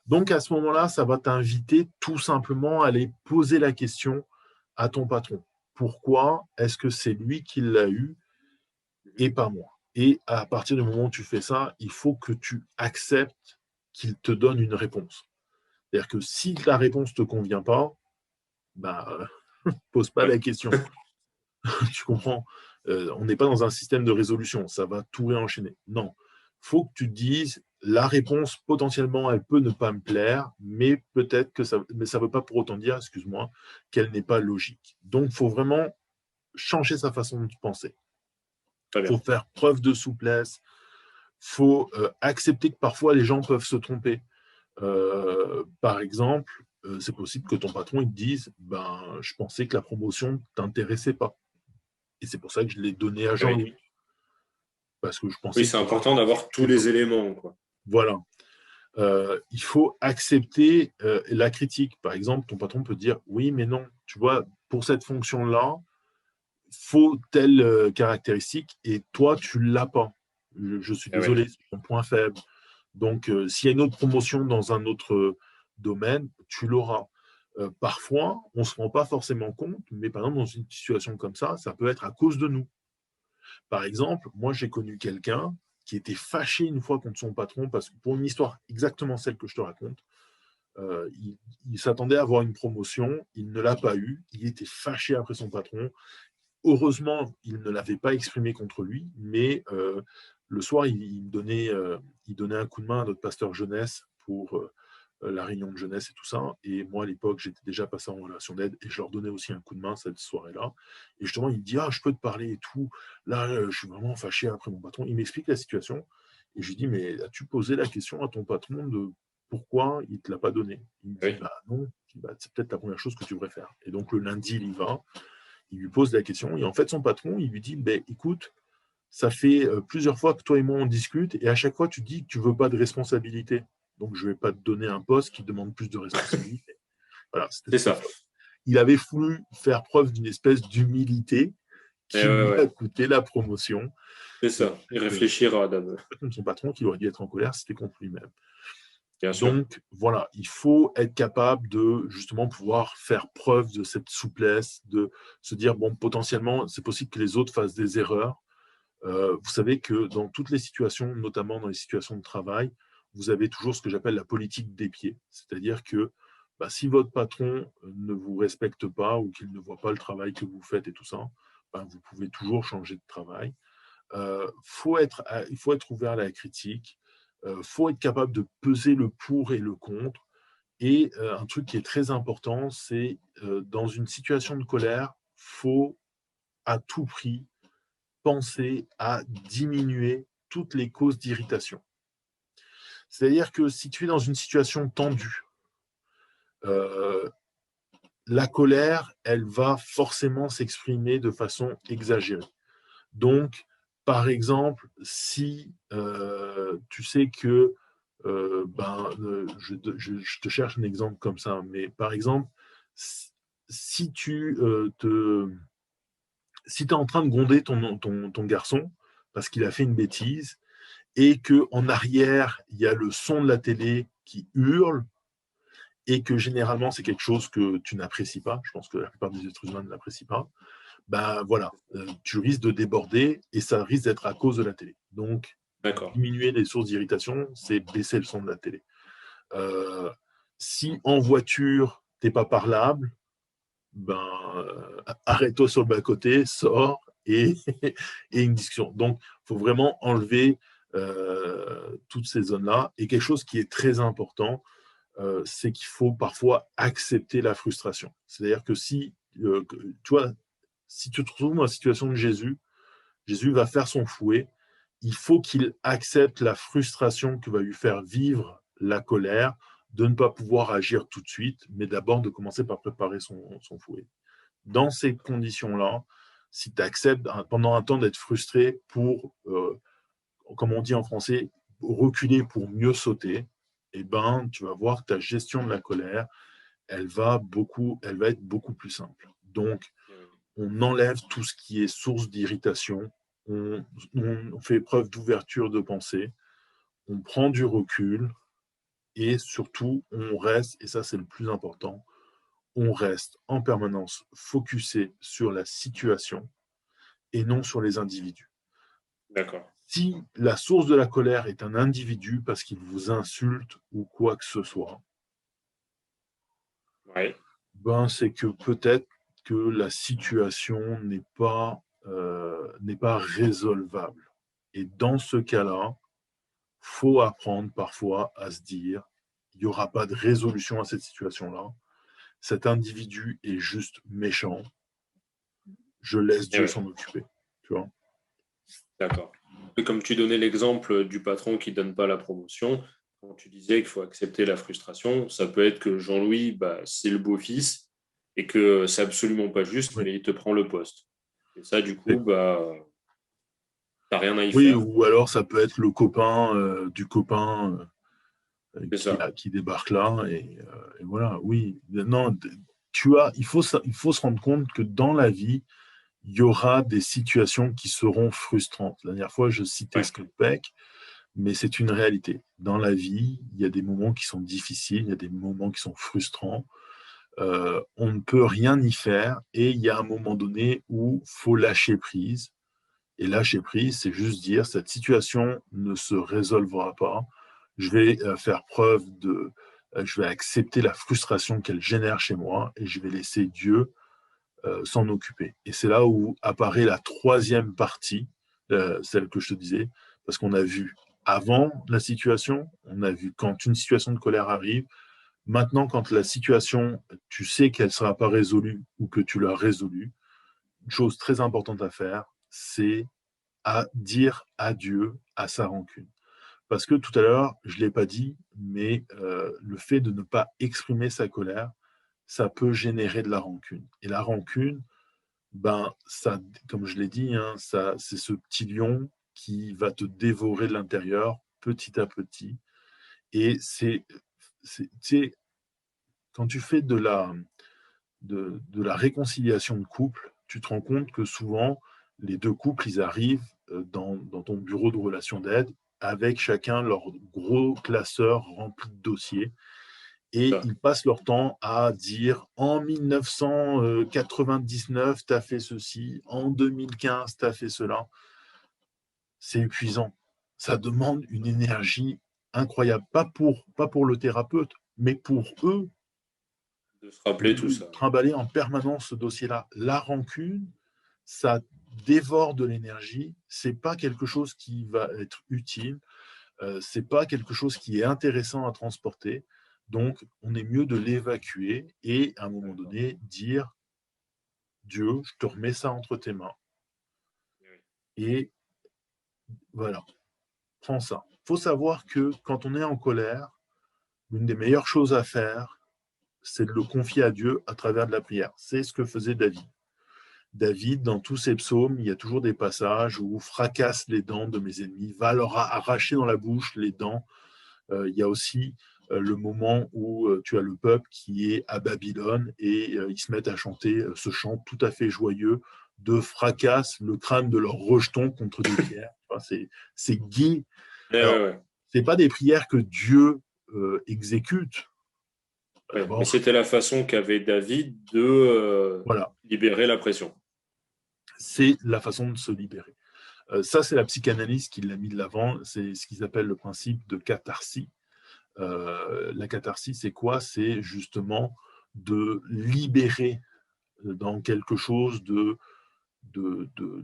Donc, à ce moment-là, ça va t'inviter tout simplement à aller poser la question à ton patron. Pourquoi est-ce que c'est lui qui l'a eu et pas moi? Et à partir du moment où tu fais ça, il faut que tu acceptes qu'il te donne une réponse. C'est-à-dire que si la réponse ne te convient pas, bah, pose pas Ouais. la question. Tu comprends? On n'est pas dans un système de résolution, ça va tout réenchaîner. Non, il faut que tu te dises, la réponse, potentiellement, elle peut ne pas me plaire, mais peut-être que ça ne veut pas pour autant dire, excuse-moi, qu'elle n'est pas logique. Donc, il faut vraiment changer sa façon de penser. Très Il faut bien. faire preuve de souplesse, il faut accepter que parfois les gens peuvent se tromper. Par exemple, c'est possible que ton patron il te dise, ben, je pensais que la promotion ne t'intéressait pas. Et c'est pour ça que je l'ai donné à Oui, Jean-Louis. Parce que je oui, pensais que c'est tu aurais important d'avoir tous les éléments, quoi. Voilà. Il faut accepter la critique. Par exemple, ton patron peut dire oui, mais non. Tu vois, pour cette fonction-là, faut telle caractéristique et toi, tu ne l'as pas. Je suis Eh oui. désolé, c'est ton point faible. Donc, s'il y a une autre promotion dans un autre domaine, tu l'auras. Parfois, on ne se rend pas forcément compte, mais par exemple, dans une situation comme ça peut être à cause de nous. Par exemple, moi, j'ai connu quelqu'un qui était fâché une fois contre son patron parce que pour une histoire exactement celle que je te raconte, il s'attendait à avoir une promotion, il ne l'a pas eu, il était fâché après son patron. Heureusement, il ne l'avait pas exprimé contre lui, mais le soir, il donnait un coup de main à notre pasteur jeunesse pour la réunion de jeunesse et tout ça. Et moi, à l'époque, j'étais déjà passé en relation d'aide et je leur donnais aussi un coup de main cette soirée-là. Et justement, il me dit, ah, je peux te parler et tout. Là, je suis vraiment fâché après mon patron. Il m'explique la situation. Et je lui dis, mais as-tu posé la question à ton patron de pourquoi il ne te l'a pas donné? Il me dit, Oui. bah non. Je dis, bah, c'est peut-être la première chose que tu devrais faire. Et donc, le lundi, il y va. Il lui pose la question. Et en fait, son patron, il lui dit, bah, écoute, ça fait plusieurs fois que toi et moi on discute et à chaque fois tu dis que tu veux pas de responsabilité. Donc je vais pas te donner un poste qui demande plus de responsabilité. Voilà, C'est ça. il avait voulu faire preuve d'une espèce d'humilité Et qui ouais, lui a ouais. coûté la promotion. C'est Et en ça. Et fait, réfléchir à son patron qui aurait dû être en colère, c'était contre lui-même. bien sûr. Donc voilà, il faut être capable de justement pouvoir faire preuve de cette souplesse, de se dire bon, potentiellement, c'est possible que les autres fassent des erreurs. Vous savez que dans toutes les situations, notamment dans les situations de travail, vous avez toujours ce que j'appelle la politique des pieds. C'est-à-dire que bah, si votre patron ne vous respecte pas ou qu'il ne voit pas le travail que vous faites et tout ça, bah, vous pouvez toujours changer de travail. Il faut être ouvert à la critique. Il faut être capable de peser le pour et le contre. Et un truc qui est très important, c'est dans une situation de colère, il faut à tout prix penser à diminuer toutes les causes d'irritation. C'est-à-dire que si tu es dans une situation tendue, euh, la colère, elle va forcément s'exprimer de façon exagérée. Donc, par exemple, si tu sais que, je te cherche un exemple comme ça, mais par exemple, si tu si es en train de gronder ton garçon parce qu'il a fait une bêtise, et qu'en arrière, il y a le son de la télé qui hurle, et que généralement, c'est quelque chose que tu n'apprécies pas, je pense que la plupart des êtres humains ne l'apprécient pas, ben voilà, tu risques de déborder et ça risque d'être à cause de la télé. Donc, D'accord. diminuer les sources d'irritation, c'est baisser le son de la télé. Euh, Si en voiture, tu n'es pas parlable, ben, arrête-toi sur le bas-côté, sors et, et une discussion. Donc, il faut vraiment enlever toutes ces zones-là. Et quelque chose qui est très important, c'est qu'il faut parfois accepter la frustration. C'est-à-dire que si, si tu te retrouves dans la situation de Jésus, Jésus va faire son fouet, il faut qu'il accepte la frustration que va lui faire vivre la colère de ne pas pouvoir agir tout de suite, mais d'abord de commencer par préparer son fouet. Dans ces conditions-là, si tu acceptes pendant un temps d'être frustré pour, comme on dit en français, reculer pour mieux sauter, eh ben, tu vas voir que ta gestion de la colère, elle va être beaucoup plus simple. Donc, on enlève tout ce qui est source d'irritation, on fait preuve d'ouverture de pensée, on prend du recul et surtout, on reste, et ça c'est le plus important, on reste en permanence focusé sur la situation et non sur les individus. D'accord. Si la source de la colère est un individu parce qu'il vous insulte ou quoi que ce soit, Ouais. ben c'est que peut-être que la situation n'est pas résolvable. Et dans ce cas-là, faut apprendre parfois à se dire, il n'y aura pas de résolution à cette situation-là. Cet individu est juste méchant. Je laisse Et Dieu ouais. s'en occuper. Tu vois. D'accord. Et comme tu donnais l'exemple du patron qui ne donne pas la promotion, quand tu disais qu'il faut accepter la frustration, ça peut être que Jean-Louis, bah, c'est le beau-fils et que c'est absolument pas juste, Oui. mais il te prend le poste. Et ça, du coup, bah, t'as rien à y Oui, faire. ou alors ça peut être le copain du copain C'est ça. qui débarque là. Et voilà, oui. Non, il faut se rendre compte que dans la vie, il y aura des situations qui seront frustrantes. La dernière fois, je citais Ouais. Scott Peck, mais c'est une réalité. Dans la vie, il y a des moments qui sont difficiles, il y a des moments qui sont frustrants. On ne peut rien y faire et il y a un moment donné où il faut lâcher prise. Et lâcher prise, c'est juste dire cette situation ne se résolvera pas. Je vais faire preuve de, je vais accepter la frustration qu'elle génère chez moi et je vais laisser Dieu s'en occuper. Et c'est là où apparaît la troisième partie, celle que je te disais, parce qu'on a vu avant la situation, on a vu quand une situation de colère arrive. Maintenant, quand la situation, tu sais qu'elle ne sera pas résolue ou que tu l'as résolue, une chose très importante à faire, c'est à dire adieu à sa rancune. Parce que tout à l'heure, je ne l'ai pas dit, mais le fait de ne pas exprimer sa colère, ça peut générer de la rancune. Et la rancune, ben, ça, comme je l'ai dit, hein, ça, c'est ce petit lion qui va te dévorer de l'intérieur petit à petit. Et quand tu fais de la réconciliation de couple, tu te rends compte que souvent, les deux couples, ils arrivent dans ton bureau de relations d'aide avec chacun leur gros classeur rempli de dossiers et Ça. ils passent leur temps à dire en 1999, tu as fait ceci, en 2015, tu as fait cela. C'est épuisant. Ça demande une énergie incroyable, pas pour le thérapeute, mais pour eux De se rappeler tout de ça. trimballer en permanence ce dossier-là. La rancune, ça dévore de l'énergie. C'est pas quelque chose qui va être utile. C'est pas quelque chose qui est intéressant à transporter. Donc, on est mieux de l'évacuer et à un moment D'accord. donné dire Dieu, je te remets ça entre tes mains. Et voilà, prends ça. Il faut savoir que quand on est en colère, l'une des meilleures choses à faire, c'est de le confier à Dieu à travers de la prière. C'est ce que faisait David. David, dans tous ses psaumes, il y a toujours des passages où fracasse les dents de mes ennemis, va leur arracher dans la bouche les dents. Il y a aussi le moment où tu as le peuple qui est à Babylone et ils se mettent à chanter ce chant tout à fait joyeux de fracasse le crâne de leurs rejetons contre des pierres. Enfin, c'est gai. Alors, Ouais. c'est pas des prières que Dieu exécute. Ouais. Mais D'abord, c'était la façon qu'avait David de voilà, libérer la pression. c'est la façon de se libérer. Ça, c'est la psychanalyse qui l'a mis de l'avant. C'est ce qu'ils appellent le principe de catharsis. La catharsis, c'est quoi? C'est justement de libérer dans quelque chose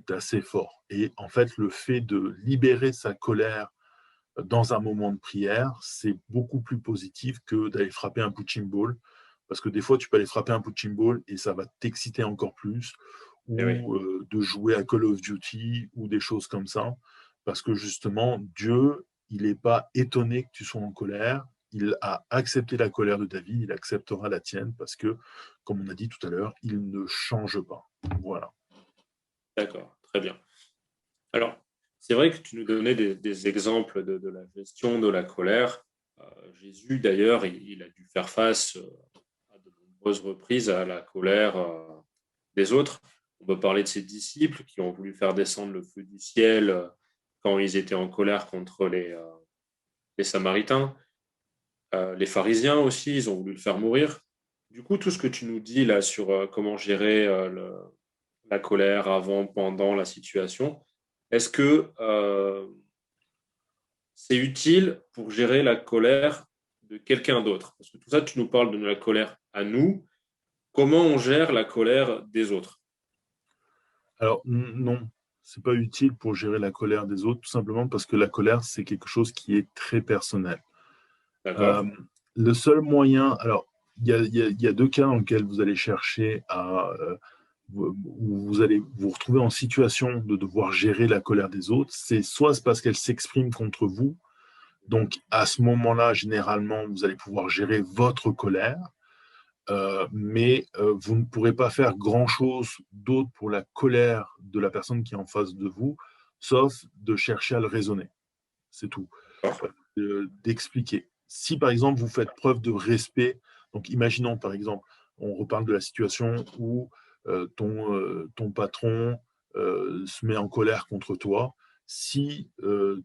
d'assez fort. Et en fait, le fait de libérer sa colère dans un moment de prière, c'est beaucoup plus positif que d'aller frapper un punching ball. Parce que des fois, tu peux aller frapper un punching ball et ça va t'exciter encore plus, Et oui. ou de jouer à Call of Duty, ou des choses comme ça. Parce que justement, Dieu, il n'est pas étonné que tu sois en colère, il a accepté la colère de David, il acceptera la tienne parce que, comme on a dit tout à l'heure, il ne change pas. Voilà. D'accord, très bien. Alors, c'est vrai que tu nous donnais des exemples de la gestion de la colère. Jésus, d'ailleurs, il a dû faire face à de nombreuses reprises à la colère des autres. On peut parler de ses disciples qui ont voulu faire descendre le feu du ciel quand ils étaient en colère contre les Samaritains. Les pharisiens aussi, ils ont voulu le faire mourir. Du coup, tout ce que tu nous dis là sur comment gérer la colère avant, pendant la situation, est-ce que c'est utile pour gérer la colère de quelqu'un d'autre? Parce que tout ça, tu nous parles de la colère à nous. Comment on gère la colère des autres? Alors, non, c'est pas utile pour gérer la colère des autres, tout simplement parce que la colère, c'est quelque chose qui est très personnel. Euh, D'accord? le seul moyen, alors, il y a deux cas dans lesquels vous allez chercher où vous allez vous retrouver en situation de devoir gérer la colère des autres. C'est parce qu'elle s'exprime contre vous. Donc, à ce moment-là, généralement, vous allez pouvoir gérer votre colère. Mais vous ne pourrez pas faire grand-chose d'autre pour la colère de la personne qui est en face de vous, sauf de chercher à le raisonner. C'est tout. D'accord. D'expliquer. Si par exemple vous faites preuve de respect, donc imaginons par exemple, on reparle de la situation où ton patron se met en colère contre toi. Si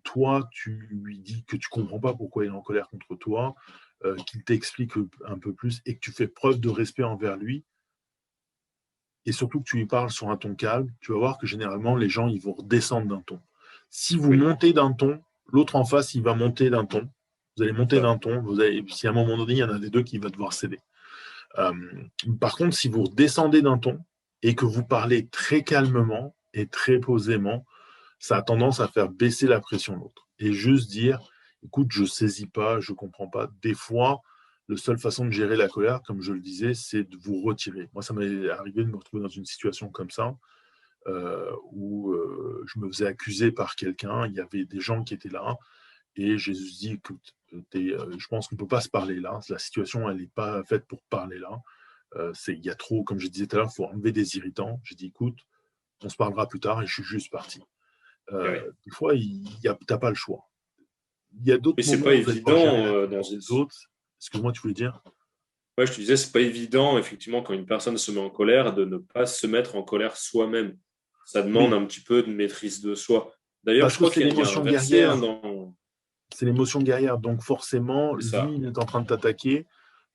toi, tu lui dis que tu ne comprends pas pourquoi il est en colère contre toi, qu'il t'explique un peu plus et que tu fais preuve de respect envers lui, et surtout que tu lui parles sur un ton calme, tu vas voir que généralement, les gens, ils vont redescendre d'un ton. Si vous Oui, montez d'un ton, l'autre en face, il va monter d'un ton. Vous allez monter ça. d'un ton. Si à un moment donné, il y en a des deux qui va devoir céder. Euh, Par contre, si vous redescendez d'un ton et que vous parlez très calmement et très posément, ça a tendance à faire baisser la pression de l'autre. Et juste dire, écoute, je ne saisis pas, je ne comprends pas. Des fois, la seule façon de gérer la colère, comme je le disais, c'est de vous retirer. Moi, ça m'est arrivé de me retrouver dans une situation comme ça, où je me faisais accuser par quelqu'un. Il y avait des gens qui étaient là. Et Jésus dit, écoute, je pense qu'on ne peut pas se parler là. La situation, elle n'est pas faite pour parler là. Il y a trop, comme je disais tout à l'heure, il faut enlever des irritants. J'ai dit, écoute, on se parlera plus tard et je suis juste parti. Eh oui. Des fois, tu n'as pas le choix. Il y a d'autres Mais c'est moments pas où vous allez devoir gérer évident la dans colère une. des autres. Excuse-moi, tu voulais dire? Ouais, je te disais, c'est pas évident, effectivement, quand une personne se met en colère, de ne pas se mettre en colère soi-même. Ça demande Oui, un petit peu de maîtrise de soi. D'ailleurs, je parce que crois c'est qu'il y a un l'émotion verset hein, guerrière. dans. C'est l'émotion guerrière. Donc forcément, C'est lui, ça. il est en train de t'attaquer.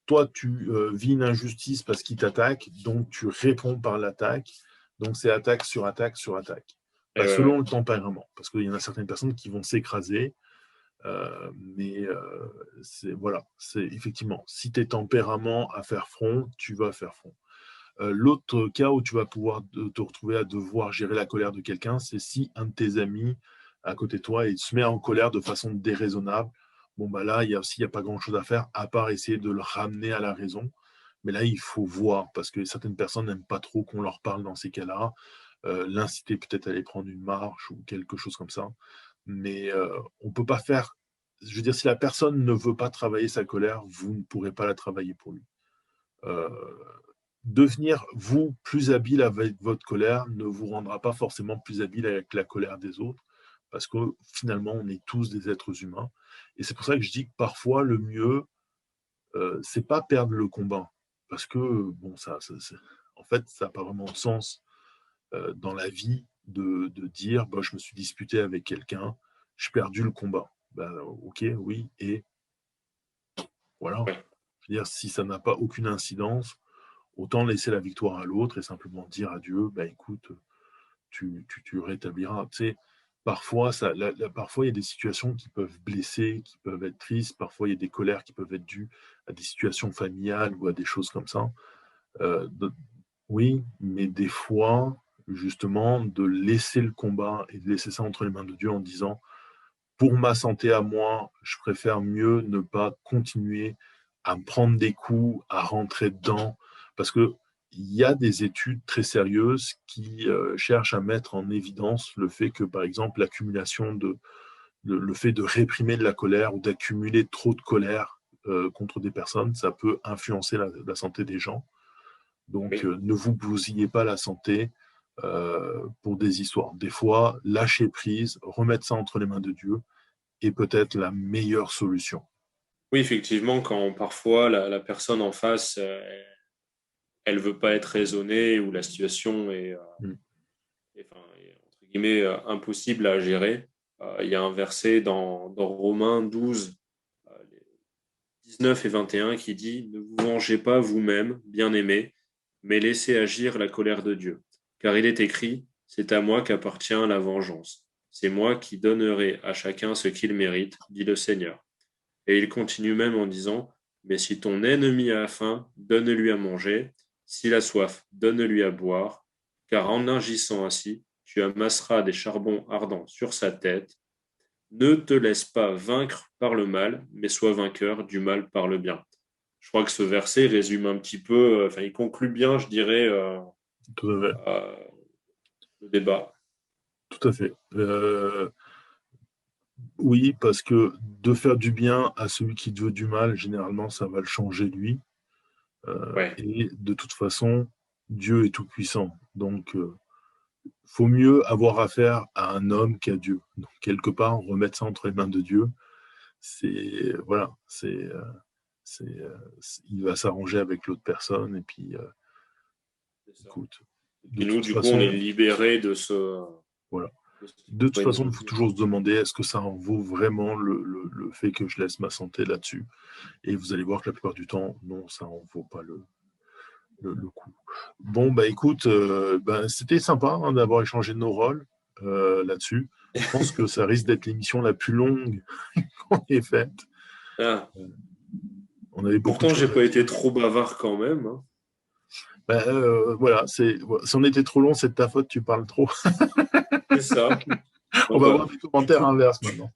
Toi, tu vis une injustice parce qu'il t'attaque. Donc tu réponds par l'attaque. Donc c'est attaque sur attaque sur attaque. Et Bah, ouais, selon ouais. le tempérament. Parce qu'il y en a certaines personnes qui vont s'écraser. Mais voilà, c'est effectivement, si tu es tempérament à faire front, tu vas faire front. L'autre cas où tu vas pouvoir te retrouver à devoir gérer la colère de quelqu'un, c'est si un de tes amis à côté de toi il se met en colère de façon déraisonnable. Bon, bah là, il y a pas grand-chose à faire à part essayer de le ramener à la raison. Mais là, il faut voir parce que certaines personnes n'aiment pas trop qu'on leur parle dans ces cas-là. L'inciter peut-être à aller prendre une marche ou quelque chose comme ça. Mais on ne peut pas faire. Je veux dire, si la personne ne veut pas travailler sa colère, vous ne pourrez pas la travailler pour lui. Euh, Devenir, vous, plus habile avec votre colère ne vous rendra pas forcément plus habile avec la colère des autres, parce que finalement, on est tous des êtres humains. Et c'est pour ça que je dis que parfois, le mieux, c'est pas perdre le combat, parce que, bon, en fait, ça n'a pas vraiment de sens dans la vie de dire, bah, je me suis disputé avec quelqu'un, j'ai perdu le combat. Ben, ok, oui, et voilà. Ouais. Je veux dire, si ça n'a pas aucune incidence, autant laisser la victoire à l'autre et simplement dire à Dieu, bah, écoute, tu rétabliras. Tu sais, parfois, parfois, il y a des situations qui peuvent blesser, qui peuvent être tristes. Parfois, il y a des colères qui peuvent être dues à des situations familiales ou à des choses comme ça. Euh, de- oui, mais des fois, justement, de laisser le combat et de laisser ça entre les mains de Dieu en disant, pour ma santé à moi, je préfère mieux ne pas continuer à me prendre des coups, à rentrer dedans, parce que il y a des études très sérieuses qui cherchent à mettre en évidence le fait que, par exemple, l'accumulation le fait de réprimer de la colère ou d'accumuler trop de colère contre des personnes, ça peut influencer la santé des gens. Donc, Oui. ne vous bousillez pas la santé pour des histoires. Des fois, lâcher prise, remettre ça entre les mains de Dieu est peut-être la meilleure solution. Oui, effectivement, quand parfois la personne en face, elle veut pas être raisonnée ou la situation Mm. enfin, est, entre guillemets, impossible à gérer. Il y a un verset dans Romains 12, les 19 et 21 qui dit: Ne vous vengez pas vous-même, bien-aimés, mais laissez agir la colère de Dieu. Car il est écrit: C'est à moi qu'appartient la vengeance. C'est moi qui donnerai à chacun ce qu'il mérite, dit le Seigneur. Et il continue même en disant: Mais si ton ennemi a faim, donne-lui à manger. S'il a soif, donne-lui à boire. Car en agissant ainsi, tu amasseras des charbons ardents sur sa tête. Ne te laisse pas vaincre par le mal, mais sois vainqueur du mal par le bien. Je crois que ce verset résume un petit peu, enfin, il conclut bien, je dirais, Tout à fait. euh, le débat. Tout à fait. Oui, parce que de faire du bien à celui qui te veut du mal, généralement, ça va le changer lui. Ouais, Et de toute façon, Dieu est tout-puissant. Donc, faut mieux avoir affaire à un homme qu'à Dieu. Donc, quelque part, remettre ça entre les mains de Dieu, c'est voilà, il va s'arranger avec l'autre personne. Et puis, c'est ça. écoute, Et de puis nous, toute du coup, on est façon, libérés voilà. de ce qui De toute pourrait façon, nous il faut nuire. toujours se demander est-ce que ça en vaut vraiment le fait que je laisse ma santé là-dessus. Et vous allez voir que la plupart du temps, non, ça en vaut pas le coup. Bon, bah écoute, bah, c'était sympa hein, d'avoir échangé nos rôles là-dessus. Je pense que ça risque d'être l'émission la plus longue qu'on ait faite. Ah. On avait beaucoup de Pourtant, j'ai choses à pas été dire. trop bavard quand même, hein. Bah, voilà, si on était trop long, c'est de ta faute, tu parles trop. C'est ça. On Bon, va bah, avoir des tu commentaires coupes. inverses maintenant.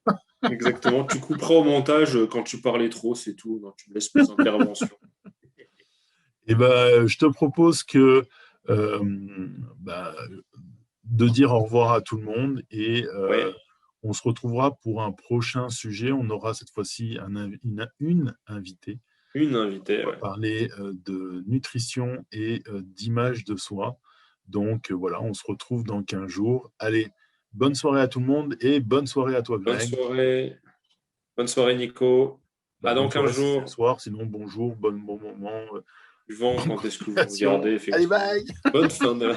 Exactement. Tu couperas au montage quand tu parlais trop, c'est tout. Non, tu me laisses mes interventions. Et ben, je te propose que euh, bah, de dire au revoir à tout le monde et Ouais, on se retrouvera pour un prochain sujet. On aura cette fois-ci une invitée. une invitée, On va ouais. parler de nutrition et d'image de soi. Donc voilà, on se retrouve dans 15 jours. Allez, bonne soirée à tout le monde et bonne soirée à toi, Bonne Greg. soirée. Bonne soirée, Nico. Bah, À dans bonne 15 soirée si c'est le jours. soir, sinon bonjour, bon moment, Suivant bonne quand est-ce que vous continuation. regardez, Allez, effectivement. bye! Bonne fin de...